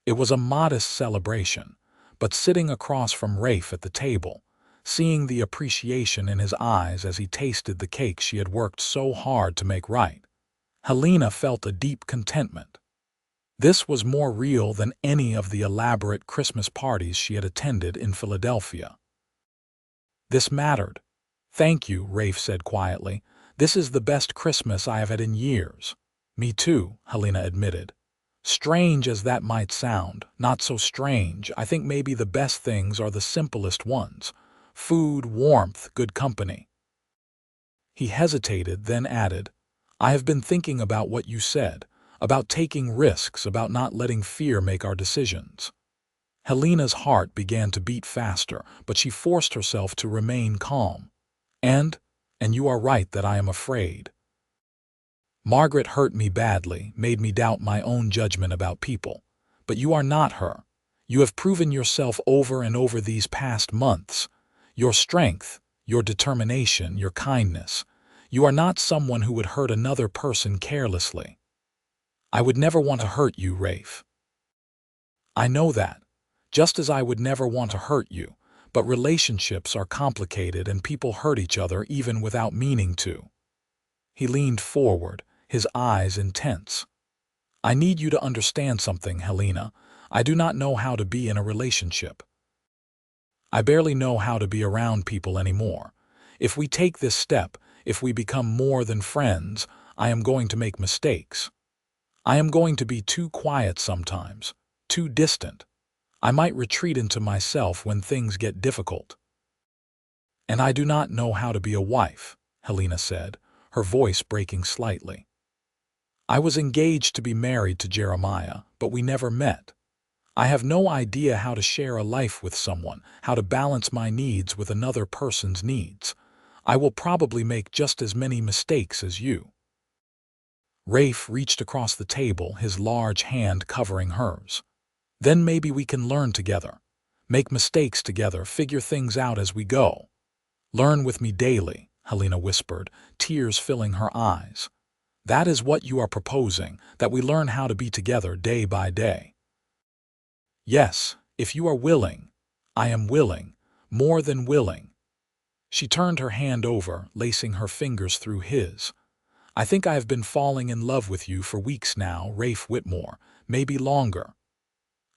It was a modest celebration, but sitting across from Rafe at the table, seeing the appreciation in his eyes as he tasted the cake she had worked so hard to make right, Helena felt a deep contentment. This was more real than any of the elaborate Christmas parties she had attended in Philadelphia. "This mattered." "Thank you," Rafe said quietly. "This is the best Christmas I have had in years." "Me too," Helena admitted. "Strange as that might sound, not so strange. I think maybe the best things are the simplest ones. Food, warmth, good company." He hesitated, then added, "I have been thinking about what you said, about taking risks, about not letting fear make our decisions. Helena's heart began to beat faster, but she forced herself to remain calm. And you are right that I am afraid. Margaret hurt me badly, made me doubt my own judgment about people. But you are not her. You have proven yourself over and over these past months. Your strength, your determination, your kindness. You are not someone who would hurt another person carelessly. I would never want to hurt you, Rafe. I know that, just as I would never want to hurt you, but relationships are complicated and people hurt each other even without meaning to. He leaned forward, his eyes intense. I need you to understand something, Helena. I do not know how to be in a relationship. I barely know how to be around people anymore. If we take this step, if we become more than friends, I am going to make mistakes. I am going to be too quiet sometimes, too distant. I might retreat into myself when things get difficult. And I do not know how to be a wife, Helena said, her voice breaking slightly. I was engaged to be married to Jeremiah, but we never met. I have no idea how to share a life with someone, how to balance my needs with another person's needs. I will probably make just as many mistakes as you. Rafe reached across the table, his large hand covering hers. Then maybe we can learn together, make mistakes together, figure things out as we go. Learn with me daily, Helena whispered, tears filling her eyes. That is what you are proposing, that we learn how to be together day by day. Yes, if you are willing. I am willing, more than willing. She turned her hand over, lacing her fingers through his. I think I have been falling in love with you for weeks now, Rafe Whitmore, maybe longer.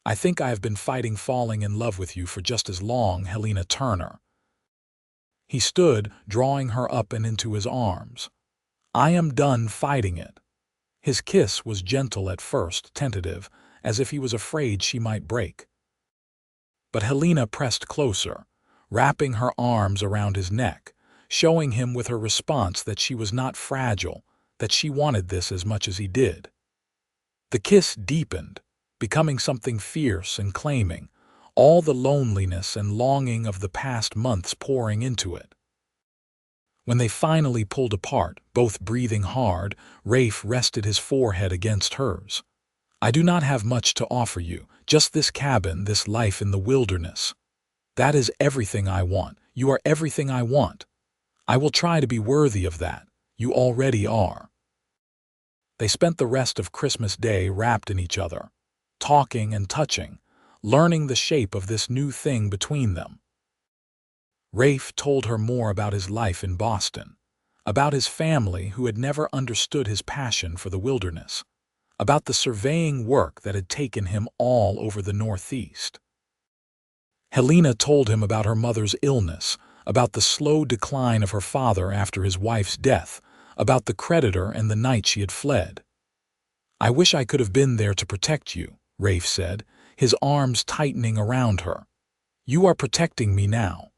I think I have been fighting falling in love with you for just as long, Helena Turner. He stood, drawing her up and into his arms. I am done fighting it. His kiss was gentle at first, tentative, as if he was afraid she might break. But Helena pressed closer, wrapping her arms around his neck, showing him with her response that she was not fragile, that she wanted this as much as he did. The kiss deepened, becoming something fierce and claiming, all the loneliness and longing of the past months pouring into it. When they finally pulled apart, both breathing hard, Rafe rested his forehead against hers. I do not have much to offer you, just this cabin, this life in the wilderness. That is everything I want. You are everything I want. I will try to be worthy of that. You already are. They spent the rest of Christmas Day wrapped in each other, talking and touching, learning the shape of this new thing between them. Rafe told her more about his life in Boston, about his family who had never understood his passion for the wilderness, about the surveying work that had taken him all over the Northeast. Helena told him about her mother's illness, about the slow decline of her father after his wife's death, about the creditor and the night she had fled. I wish I could have been there to protect you, Rafe said, his arms tightening around her. You are protecting me now.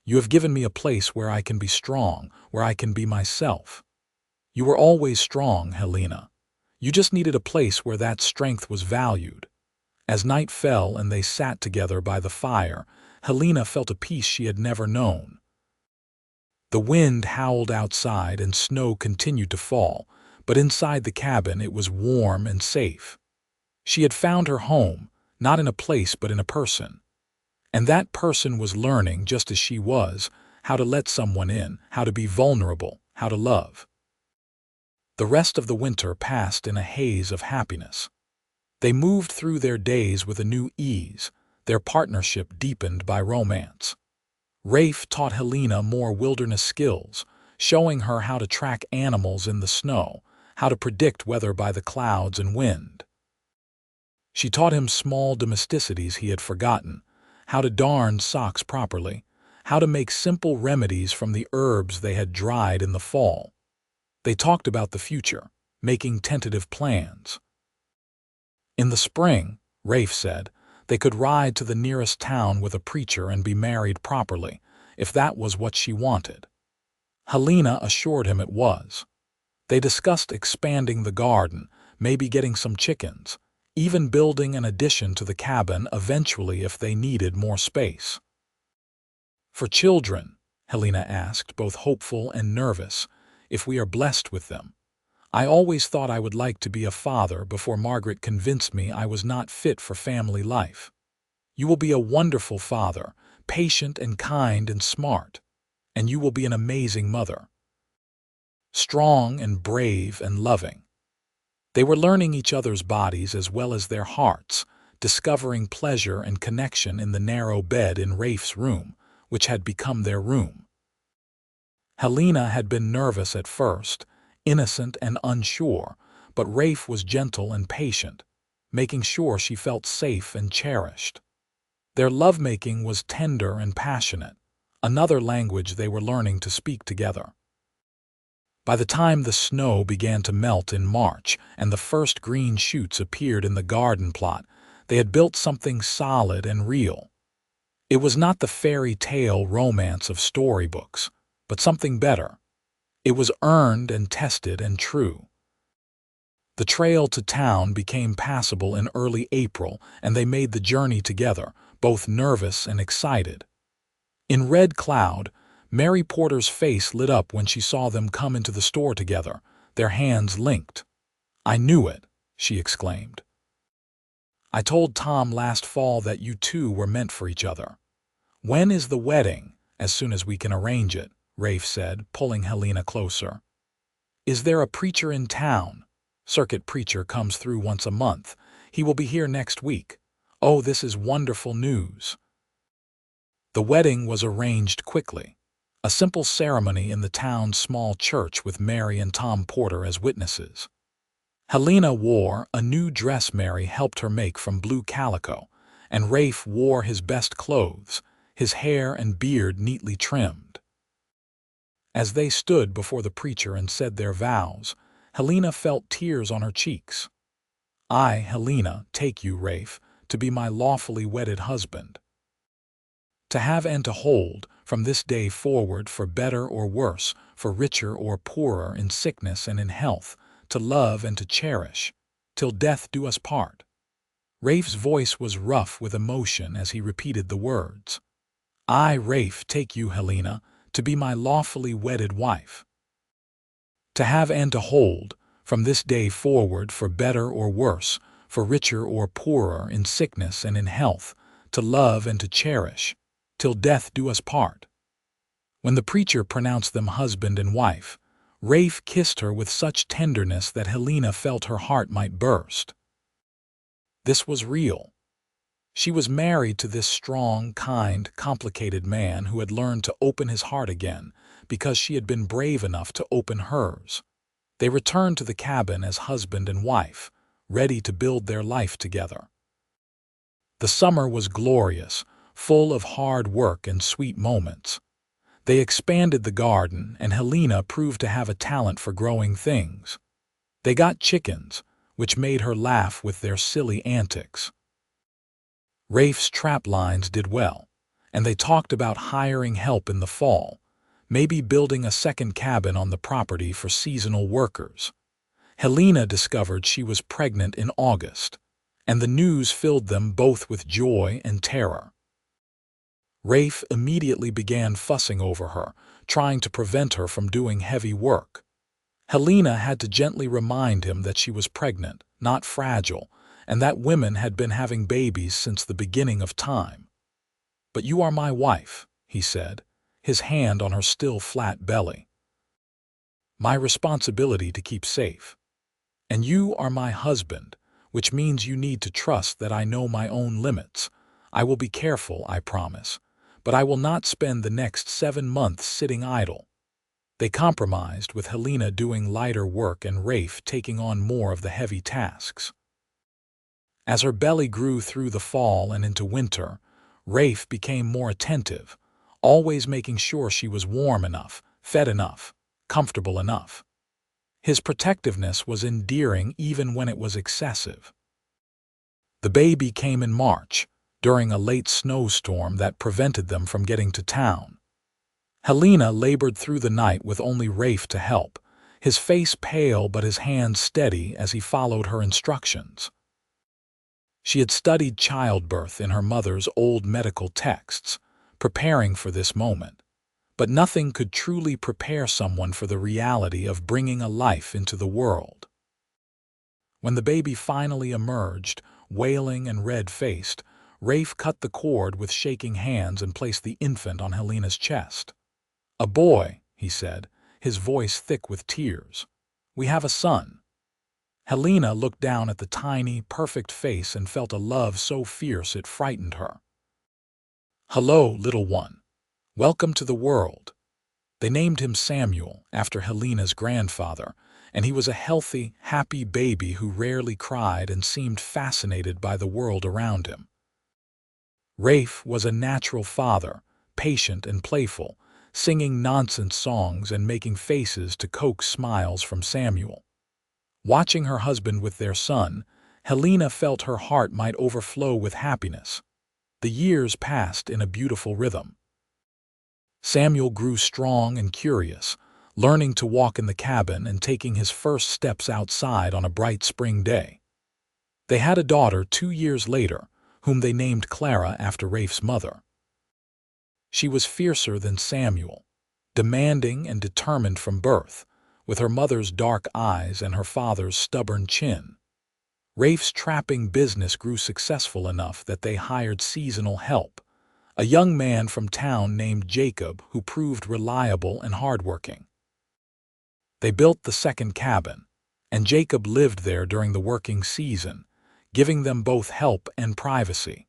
You have given me a place where I can be strong, where I can be myself. You were always strong, Helena. You just needed a place where that strength was valued. As night fell and they sat together by the fire, Helena felt a peace she had never known. The wind howled outside and snow continued to fall, but inside the cabin it was warm and safe. She had found her home, not in a place but in a person. And that person was learning, just as she was, how to let someone in, how to be vulnerable, how to love. The rest of the winter passed in a haze of happiness. They moved through their days with a new ease, their partnership deepened by romance. Rafe taught Helena more wilderness skills, showing her how to track animals in the snow, how to predict weather by the clouds and wind. She taught him small domesticities he had forgotten, how to darn socks properly, how to make simple remedies from the herbs they had dried in the fall. They talked about the future, making tentative plans. In the spring, Rafe said, they could ride to the nearest town with a preacher and be married properly, if that was what she wanted. Helena assured him it was. They discussed expanding the garden, maybe getting some chickens, even building an addition to the cabin eventually if they needed more space. For children, Helena asked, both hopeful and nervous, if we are blessed with them. I always thought I would like to be a father before Margaret convinced me I was not fit for family life. You will be a wonderful father, patient and kind and smart, and you will be an amazing mother. Strong and brave and loving. They were learning each other's bodies as well as their hearts, discovering pleasure and connection in the narrow bed in Rafe's room, which had become their room. Helena had been nervous at first, innocent and unsure, but Rafe was gentle and patient, making sure she felt safe and cherished. Their lovemaking was tender and passionate, another language they were learning to speak together. By the time the snow began to melt in March and the first green shoots appeared in the garden plot, they had built something solid and real. It was not the fairy tale romance of storybooks, but something better. It was earned and tested and true. The trail to town became passable in early April, and they made the journey together, both nervous and excited. In Red Cloud, Mary Porter's face lit up when she saw them come into the store together, their hands linked. "I knew it," she exclaimed. "I told Tom last fall that you two were meant for each other." "When is the wedding?" "As soon as we can arrange it," Rafe said, pulling Helena closer. "Is there a preacher in town?" "Circuit preacher comes through once a month. He will be here next week." "Oh, this is wonderful news." The wedding was arranged quickly. A simple ceremony in the town's small church with Mary and Tom Porter as witnesses. Helena wore a new dress Mary helped her make from blue calico, and Rafe wore his best clothes, his hair and beard neatly trimmed. As they stood before the preacher and said their vows, Helena felt tears on her cheeks. "I, Helena, take you, Rafe, to be my lawfully wedded husband. To have and to hold, from this day forward, for better or worse, for richer or poorer, in sickness and in health, to love and to cherish, till death do us part." Rafe's voice was rough with emotion as he repeated the words. "I, Rafe, take you, Helena, to be my lawfully wedded wife. To have and to hold, from this day forward, for better or worse, for richer or poorer, in sickness and in health, to love and to cherish, till death do us part." When the preacher pronounced them husband and wife, Rafe kissed her with such tenderness that Helena felt her heart might burst. This was real. She was married to this strong, kind, complicated man who had learned to open his heart again because she had been brave enough to open hers. They returned to the cabin as husband and wife, ready to build their life together. The summer was glorious, full of hard work and sweet moments. They expanded the garden, and Helena proved to have a talent for growing things. They got chickens, which made her laugh with their silly antics. Rafe's trap lines did well, and they talked about hiring help in the fall, maybe building a second cabin on the property for seasonal workers. Helena discovered she was pregnant in August, and the news filled them both with joy and terror. Rafe immediately began fussing over her, trying to prevent her from doing heavy work. Helena had to gently remind him that she was pregnant, not fragile, and that women had been having babies since the beginning of time. "But you are my wife," he said, his hand on her still flat belly. "My responsibility to keep safe. And you are my husband, which means you need to trust that I know my own limits. I will be careful, I promise, but I will not spend the next 7 months sitting idle." They compromised, with Helena doing lighter work and Rafe taking on more of the heavy tasks. As her belly grew through the fall and into winter, Rafe became more attentive, always making sure she was warm enough, fed enough, comfortable enough. His protectiveness was endearing even when it was excessive. The baby came in March, during a late snowstorm that prevented them from getting to town. Helena labored through the night with only Rafe to help, his face pale but his hands steady as he followed her instructions. She had studied childbirth in her mother's old medical texts, preparing for this moment. But nothing could truly prepare someone for the reality of bringing a life into the world. When the baby finally emerged, wailing and red-faced, Rafe cut the cord with shaking hands and placed the infant on Helena's chest. "A boy," he said, his voice thick with tears. "We have a son." Helena looked down at the tiny, perfect face and felt a love so fierce it frightened her. "Hello, little one. Welcome to the world." They named him Samuel, after Helena's grandfather, and he was a healthy, happy baby who rarely cried and seemed fascinated by the world around him. Rafe was a natural father, patient and playful, singing nonsense songs and making faces to coax smiles from Samuel. Watching her husband with their son, Helena felt her heart might overflow with happiness. The years passed in a beautiful rhythm. Samuel grew strong and curious, learning to walk in the cabin and taking his first steps outside on a bright spring day. They had a daughter 2 years later, whom they named Clara after Rafe's mother. She was fiercer than Samuel, demanding and determined from birth, with her mother's dark eyes and her father's stubborn chin. Rafe's trapping business grew successful enough that they hired seasonal help, a young man from town named Jacob who proved reliable and hardworking. They built the second cabin, and Jacob lived there during the working season, giving them both help and privacy.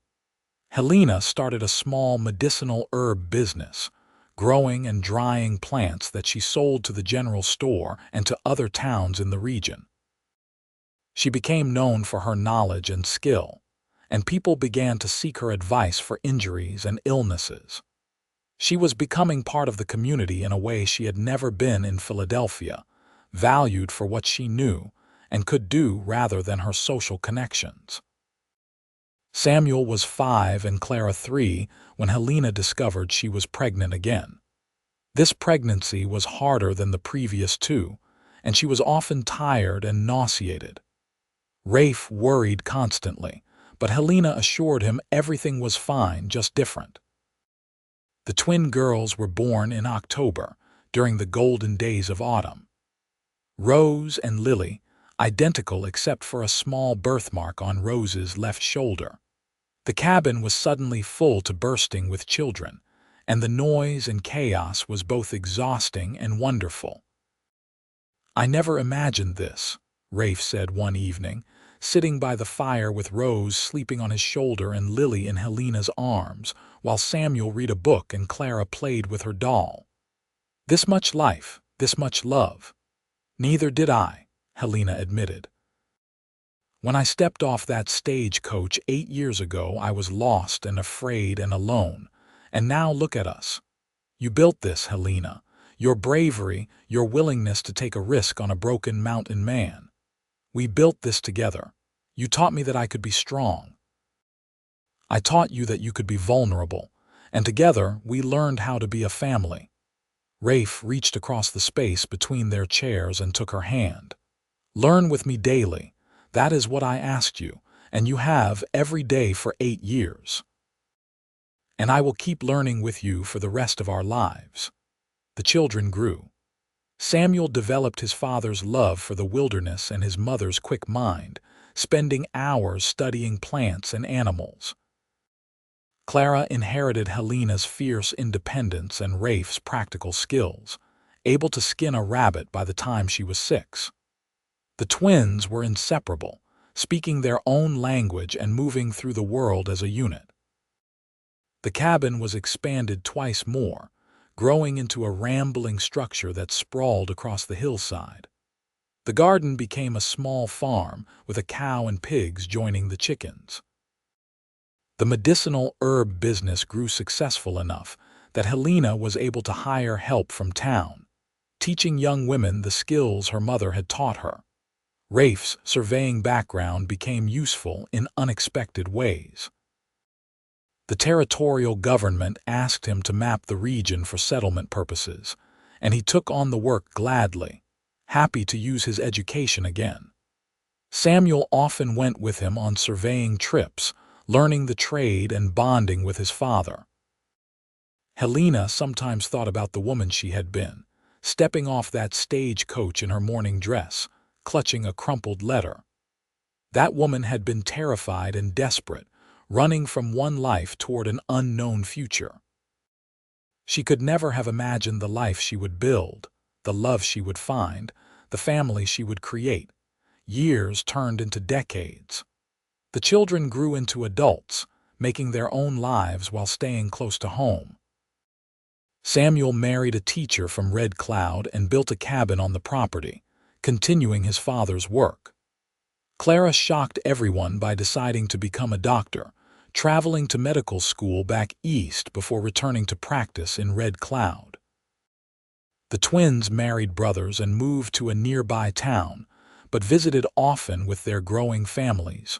Helena started a small medicinal herb business, growing and drying plants that she sold to the general store and to other towns in the region. She became known for her knowledge and skill, and people began to seek her advice for injuries and illnesses. She was becoming part of the community in a way she had never been in Philadelphia, valued for what she knew and could do rather than her social connections. Samuel was 5 and Clara 3 when Helena discovered she was pregnant again. This pregnancy was harder than the previous 2, and she was often tired and nauseated. Rafe worried constantly, but Helena assured him everything was fine, just different. The twin girls were born in October, during the golden days of autumn. Rose and Lily, identical except for a small birthmark on Rose's left shoulder. The cabin was suddenly full to bursting with children, and the noise and chaos was both exhausting and wonderful. "I never imagined this," Rafe said one evening, sitting by the fire with Rose sleeping on his shoulder and Lily in Helena's arms, while Samuel read a book and Clara played with her doll. "This much life, this much love." "Neither did I," Helena admitted. "When I stepped off that stagecoach 8 years ago, I was lost and afraid and alone. And now look at us. You built this, Helena. Your bravery, your willingness to take a risk on a broken mountain man. We built this together. You taught me that I could be strong. I taught you that you could be vulnerable. And together, we learned how to be a family." Rafe reached across the space between their chairs and took her hand. "Learn with me daily. That is what I asked you, and you have every day for 8 years. And I will keep learning with you for the rest of our lives." The children grew. Samuel developed his father's love for the wilderness and his mother's quick mind, spending hours studying plants and animals. Clara inherited Helena's fierce independence and Rafe's practical skills, able to skin a rabbit by the time she was 6. The twins were inseparable, speaking their own language and moving through the world as a unit. The cabin was expanded twice more, growing into a rambling structure that sprawled across the hillside. The garden became a small farm, with a cow and pigs joining the chickens. The medicinal herb business grew successful enough that Helena was able to hire help from town, teaching young women the skills her mother had taught her. Rafe's surveying background became useful in unexpected ways. The territorial government asked him to map the region for settlement purposes, and he took on the work gladly. happy to use his education again. Samuel often went with him on surveying trips, learning the trade and bonding with his father. Helena sometimes thought about the woman she had been, stepping off that stagecoach in her morning dress, clutching a crumpled letter. That woman had been terrified and desperate, running from one life toward an unknown future. She could never have imagined the life she would build, the love she would find, the family she would create. Years turned into decades. The children grew into adults, making their own lives while staying close to home. Samuel married a teacher from Red Cloud and built a cabin on the property, continuing his father's work. Clara shocked everyone by deciding to become a doctor, traveling to medical school back east before returning to practice in Red Cloud. The twins married brothers and moved to a nearby town, but visited often with their growing families.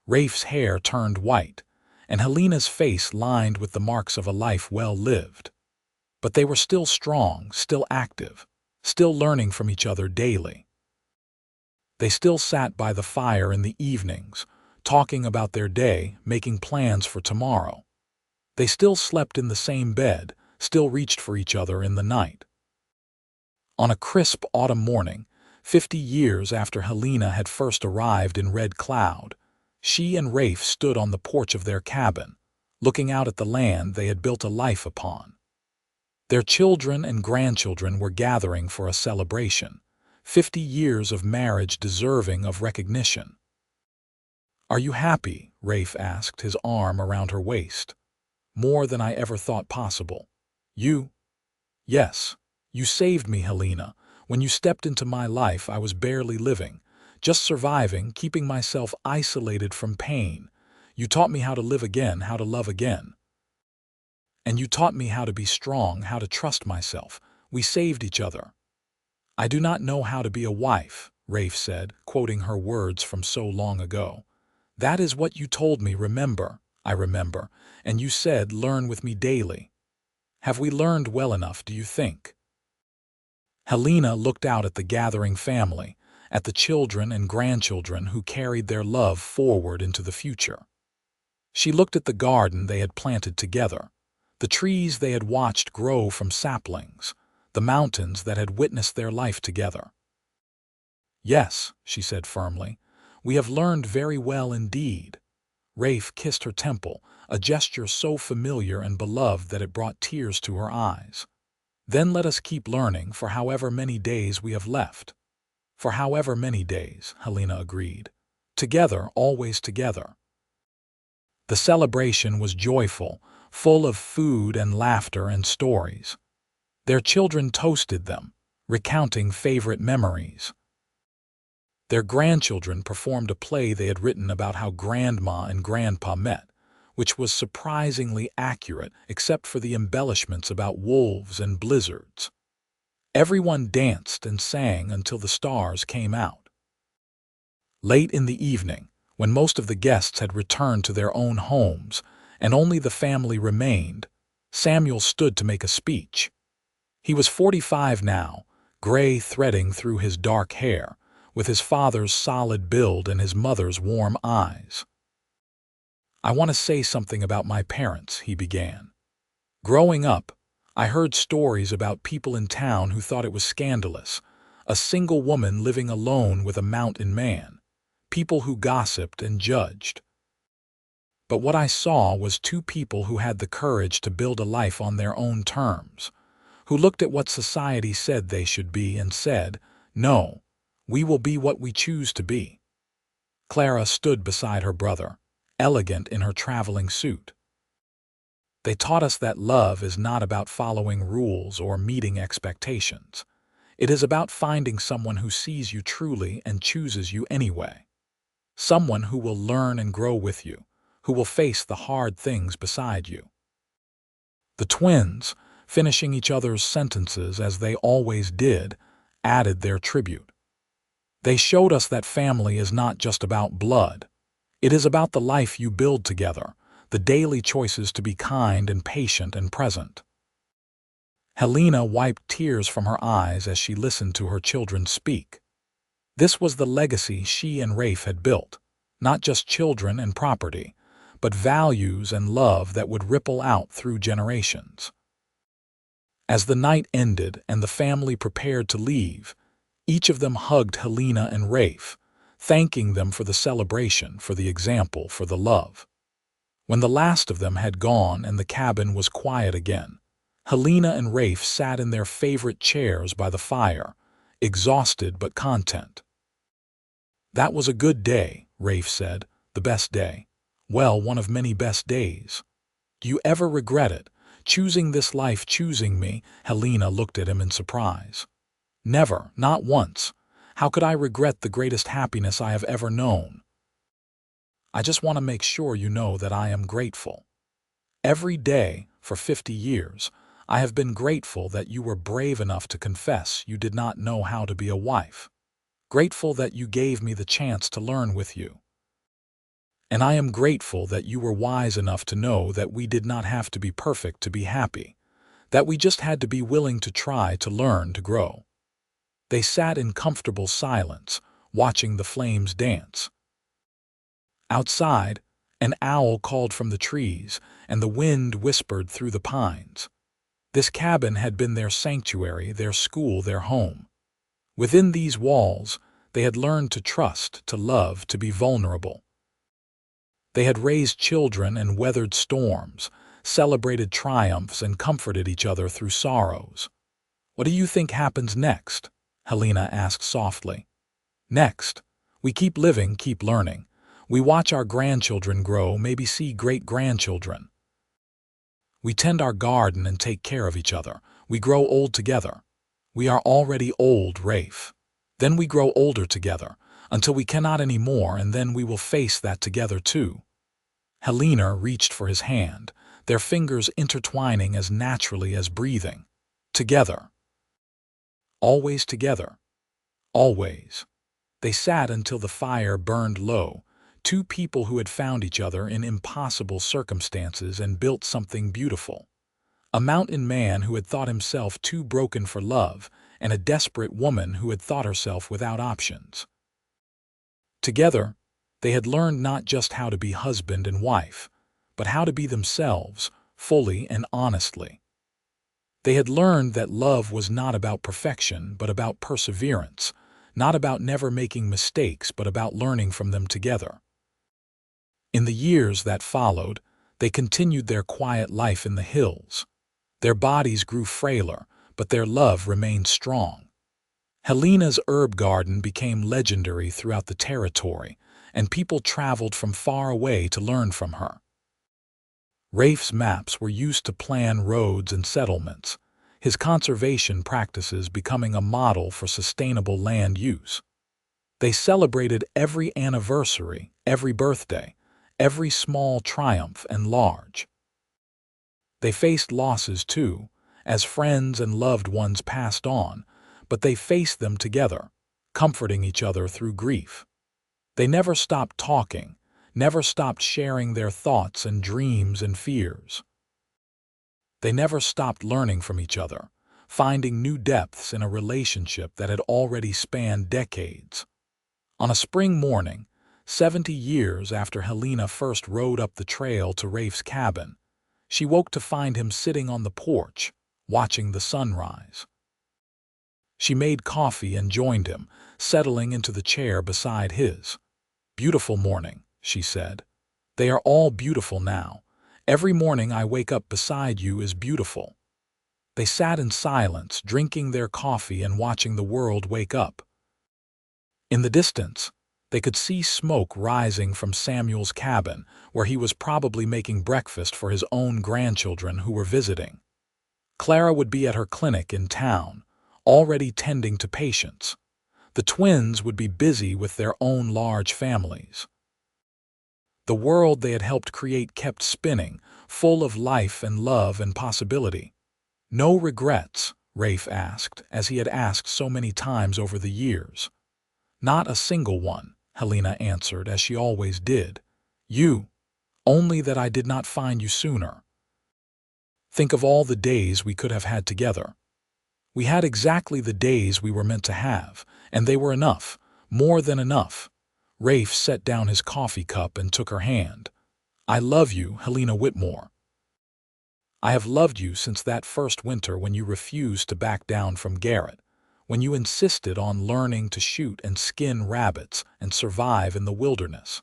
Rafe's hair turned white, and Helena's face lined with the marks of a life well lived. But they were still strong, still active, still learning from each other daily. They still sat by the fire in the evenings, talking about their day, making plans for tomorrow. They still slept in the same bed, still reached for each other in the night. On a crisp autumn morning, 50 years after Helena had first arrived in Red Cloud, she and Rafe stood on the porch of their cabin, looking out at the land they had built a life upon. Their children and grandchildren were gathering for a celebration, 50 years of marriage deserving of recognition. "Are you happy?" Rafe asked, his arm around her waist. "More than I ever thought possible." "You?" "Yes. You saved me, Helena. When you stepped into my life, I was barely living, just surviving, keeping myself isolated from pain. You taught me how to live again, how to love again. And you taught me how to be strong, how to trust myself. We saved each other." "I do not know how to be a wife," Rafe said, quoting her words from so long ago. "That is what you told me, remember." "I remember. And you said, learn with me daily. Have we learned well enough, do you think?" Helena looked out at the gathering family, at the children and grandchildren who carried their love forward into the future. She looked at the garden they had planted together, the trees they had watched grow from saplings, the mountains that had witnessed their life together. "Yes," she said firmly, "we have learned very well indeed." Rafe kissed her temple, a gesture so familiar and beloved that it brought tears to her eyes. "Then let us keep learning for however many days we have left." "For however many days," Helena agreed. "Together, always together." The celebration was joyful, full of food and laughter and stories. Their children toasted them, recounting favorite memories. Their grandchildren performed a play they had written about how Grandma and Grandpa met, which was surprisingly accurate except for the embellishments about wolves and blizzards. Everyone danced and sang until the stars came out. Late in the evening, when most of the guests had returned to their own homes and only the family remained, Samuel stood to make a speech. He was 45 now, gray threading through his dark hair, with his father's solid build and his mother's warm eyes. "I want to say something about my parents," he began. "Growing up, I heard stories about people in town who thought it was scandalous, a single woman living alone with a mountain man, people who gossiped and judged. But what I saw was two people who had the courage to build a life on their own terms, who looked at what society said they should be and said, 'No, we will be what we choose to be.'" Clara stood beside her brother, elegant in her traveling suit. "They taught us that love is not about following rules or meeting expectations. It is about finding someone who sees you truly and chooses you anyway. Someone who will learn and grow with you, who will face the hard things beside you." The twins, finishing each other's sentences as they always did, added their tribute. "They showed us that family is not just about blood. It is about the life you build together, the daily choices to be kind and patient and present." Helena wiped tears from her eyes as she listened to her children speak. This was the legacy she and Rafe had built, not just children and property, but values and love that would ripple out through generations. As the night ended and the family prepared to leave, each of them hugged Helena and Rafe, thanking them for the celebration, for the example, for the love. When the last of them had gone and the cabin was quiet again, Helena and Rafe sat in their favorite chairs by the fire, exhausted but content. "That was a good day," Rafe said. "The best day. Well, one of many best days. Do you ever regret it? Choosing this life, choosing me?" Helena looked at him in surprise. "Never, not once. How could I regret the greatest happiness I have ever known? I just want to make sure you know that I am grateful. Every day, for 50 years, I have been grateful that you were brave enough to confess you did not know how to be a wife. Grateful that you gave me the chance to learn with you. And I am grateful that you were wise enough to know that we did not have to be perfect to be happy, that we just had to be willing to try, to learn, to grow." They sat in comfortable silence, watching the flames dance. Outside, an owl called from the trees, and the wind whispered through the pines. This cabin had been their sanctuary, their school, their home. Within these walls, they had learned to trust, to love, to be vulnerable. They had raised children and weathered storms, celebrated triumphs and comforted each other through sorrows. "What do you think happens next?" Helena asked softly. "Next, we keep living, keep learning. We watch our grandchildren grow, maybe see great-grandchildren. We tend our garden and take care of each other. We grow old together. We are already old, Rafe. Then we grow older together, until we cannot anymore, and then we will face that together too." Helena reached for his hand, their fingers intertwining as naturally as breathing. Together. Always together. Always. They sat until the fire burned low, two people who had found each other in impossible circumstances and built something beautiful. A mountain man who had thought himself too broken for love, and a desperate woman who had thought herself without options. Together, they had learned not just how to be husband and wife, but how to be themselves, fully and honestly. They had learned that love was not about perfection, but about perseverance, not about never making mistakes, but about learning from them together. In the years that followed, they continued their quiet life in the hills. Their bodies grew frailer, but their love remained strong. Helena's herb garden became legendary throughout the territory, and people traveled from far away to learn from her. Rafe's maps were used to plan roads and settlements, his conservation practices becoming a model for sustainable land use. They celebrated every anniversary, every birthday, every small triumph and large. They faced losses too, as friends and loved ones passed on, but they faced them together, comforting each other through grief. They never stopped talking, never stopped sharing their thoughts and dreams and fears. They never stopped learning from each other, finding new depths in a relationship that had already spanned decades. On a spring morning, 70 years after Helena first rode up the trail to Rafe's cabin, she woke to find him sitting on the porch, watching the sunrise. She made coffee and joined him, settling into the chair beside his. "Beautiful morning," she said. "They are all beautiful now. Every morning I wake up beside you is beautiful." They sat in silence, drinking their coffee and watching the world wake up. In the distance, they could see smoke rising from Samuel's cabin, where he was probably making breakfast for his own grandchildren who were visiting. Clara would be at her clinic in town, already tending to patients. The twins would be busy with their own large families. The world they had helped create kept spinning, full of life and love and possibility. "No regrets?" Rafe asked, as he had asked so many times over the years. "Not a single one," Helena answered, as she always did. "You, only that I did not find you sooner." Think of all the days we could have had together. We had exactly the days we were meant to have, and they were enough, more than enough. Rafe set down his coffee cup and took her hand. I love you, Helena Whitmore. I have loved you since that first winter when you refused to back down from Garrett, when you insisted on learning to shoot and skin rabbits and survive in the wilderness.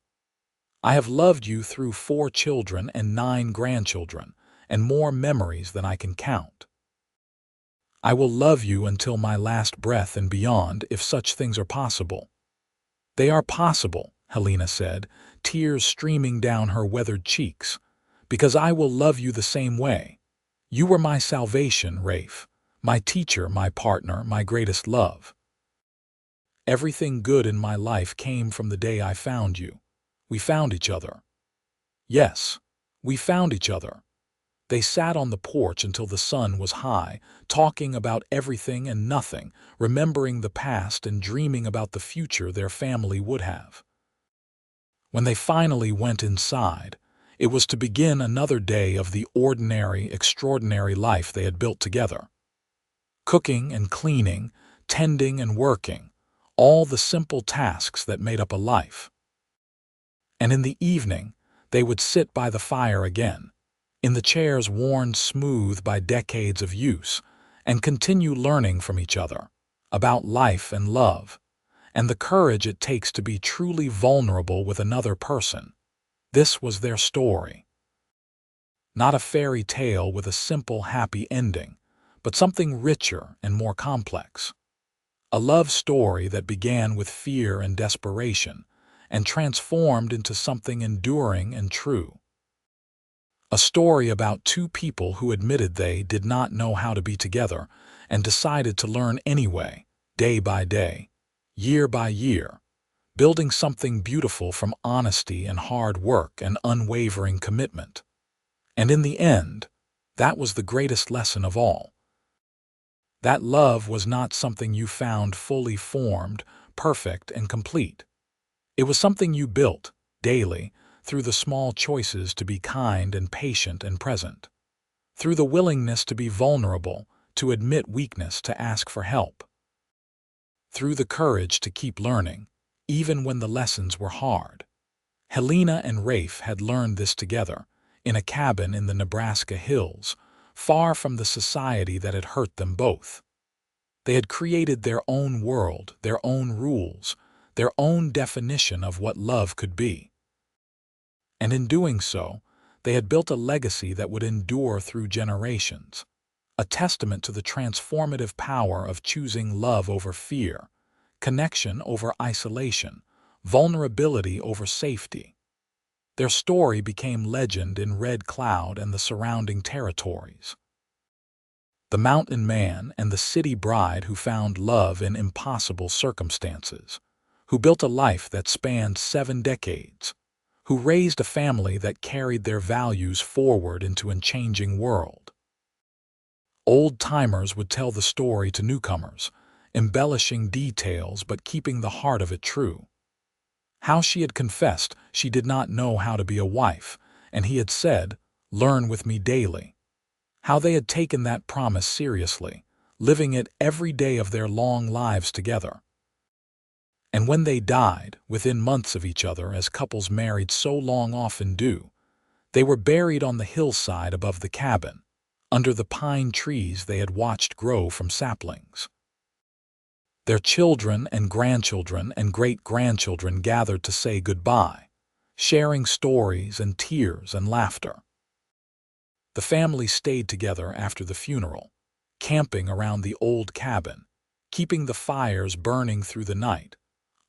I have loved you through 4 children and 9 grandchildren, and more memories than I can count. I will love you until my last breath and beyond, if such things are possible. They are possible, Helena said, tears streaming down her weathered cheeks, because I will love you the same way. You were my salvation, Rafe, my teacher, my partner, my greatest love. Everything good in my life came from the day I found you. We found each other. Yes, we found each other. They sat on the porch until the sun was high, talking about everything and nothing, remembering the past and dreaming about the future their family would have. When they finally went inside, it was to begin another day of the ordinary, extraordinary life they had built together. Cooking and cleaning, tending and working, all the simple tasks that made up a life. And in the evening, they would sit by the fire again, in the chairs worn smooth by decades of use, and continue learning from each other about life and love, and the courage it takes to be truly vulnerable with another person. This was their story. Not a fairy tale with a simple, happy ending, but something richer and more complex. A love story that began with fear and desperation, and transformed into something enduring and true. A story about 2 people who admitted they did not know how to be together and decided to learn anyway, day by day, year by year, building something beautiful from honesty and hard work and unwavering commitment. And in the end, that was the greatest lesson of all. That love was not something you found fully formed, perfect, and complete. It was something you built, daily, through the small choices to be kind and patient and present, through the willingness to be vulnerable, to admit weakness, to ask for help, through the courage to keep learning, even when the lessons were hard. Helena and Rafe had learned this together, in a cabin in the Nebraska hills, far from the society that had hurt them both. They had created their own world, their own rules, their own definition of what love could be. And in doing so, they had built a legacy that would endure through generations, a testament to the transformative power of choosing love over fear, connection over isolation, vulnerability over safety. Their story became legend in Red Cloud and the surrounding territories. The mountain man and the city bride who found love in impossible circumstances, who built a life that spanned 7 decades, who raised a family that carried their values forward into a changing world. Old-timers would tell the story to newcomers, embellishing details but keeping the heart of it true. How she had confessed she did not know how to be a wife, and he had said, "Learn with me daily." How they had taken that promise seriously, living it every day of their long lives together. And when they died, within months of each other, as couples married so long often do, they were buried on the hillside above the cabin, under the pine trees they had watched grow from saplings. Their children and grandchildren and great-grandchildren gathered to say goodbye, sharing stories and tears and laughter. The family stayed together after the funeral, camping around the old cabin, keeping the fires burning through the night,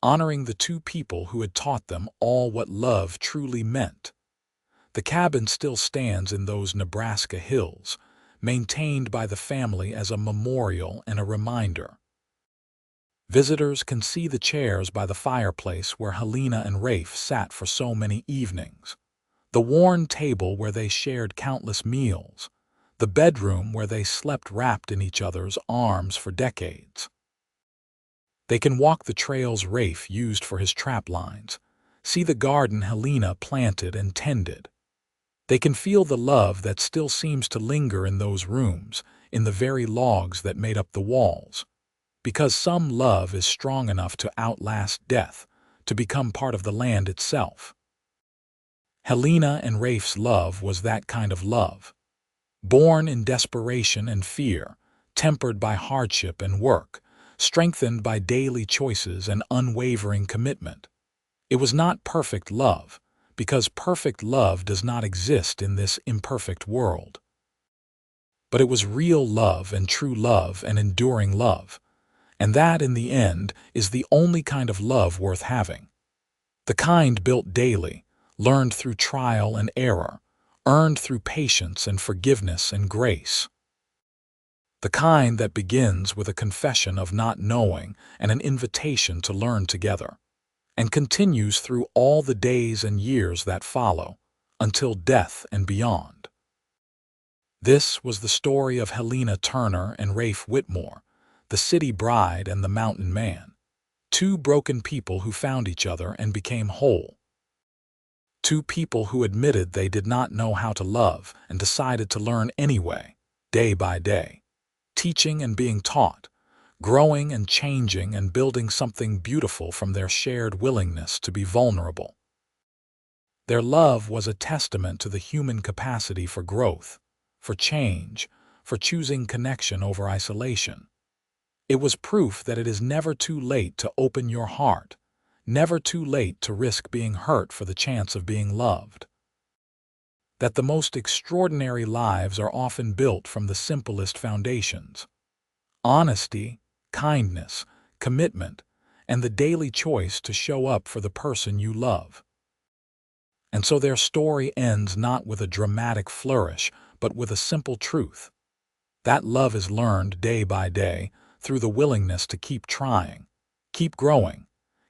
honoring the 2 people who had taught them all what love truly meant. The cabin still stands in those Nebraska hills, maintained by the family as a memorial and a reminder. Visitors can see the chairs by the fireplace where Helena and Rafe sat for so many evenings, the worn table where they shared countless meals, the bedroom where they slept wrapped in each other's arms for decades. They can walk the trails Rafe used for his trap lines, see the garden Helena planted and tended. They can feel the love that still seems to linger in those rooms, in the very logs that made up the walls. Because some love is strong enough to outlast death, to become part of the land itself. Helena and Rafe's love was that kind of love. Born in desperation and fear, tempered by hardship and work, strengthened by daily choices and unwavering commitment. It was not perfect love, because perfect love does not exist in this imperfect world. But it was real love and true love and enduring love, and that, in the end, is the only kind of love worth having. The kind built daily, learned through trial and error, earned through patience and forgiveness and grace. The kind that begins with a confession of not knowing and an invitation to learn together, and continues through all the days and years that follow, until death and beyond. This was the story of Helena Turner and Rafe Whitmore, the city bride and the mountain man. Two broken people who found each other and became whole. Two people who admitted they did not know how to love and decided to learn anyway, day by day, teaching and being taught, growing and changing and building something beautiful from their shared willingness to be vulnerable. Their love was a testament to the human capacity for growth, for change, for choosing connection over isolation. It was proof that it is never too late to open your heart, never too late to risk being hurt for the chance of being loved. That the most extraordinary lives are often built from the simplest foundations: honesty, kindness, commitment, and the daily choice to show up for the person you love. And so their story ends not with a dramatic flourish, but with a simple truth. That love is learned day by day through the willingness to keep trying, keep growing,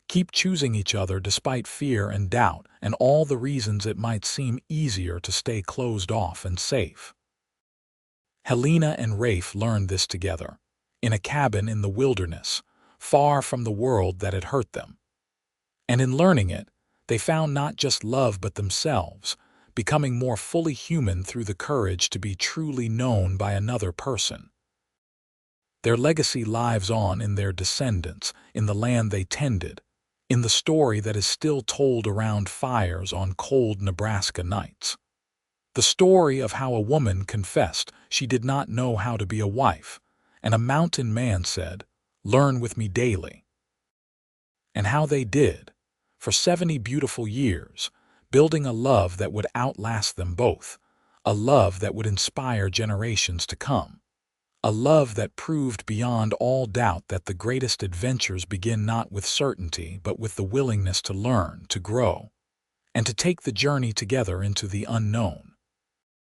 keep choosing each other despite fear and doubt and all the reasons it might seem easier to stay closed off and safe. Helena and Rafe learned this together, in a cabin in the wilderness, far from the world that had hurt them. And in learning it, they found not just love but themselves, becoming more fully human through the courage to be truly known by another person. Their legacy lives on in their descendants, in the land they tended, in the story that is still told around fires on cold Nebraska nights. The story of how a woman confessed she did not know how to be a wife, and a mountain man said, "Learn with me daily." And how they did, for 70 beautiful years, building a love that would outlast them both, a love that would inspire generations to come, a love that proved beyond all doubt that the greatest adventures begin not with certainty but with the willingness to learn, to grow, and to take the journey together into the unknown.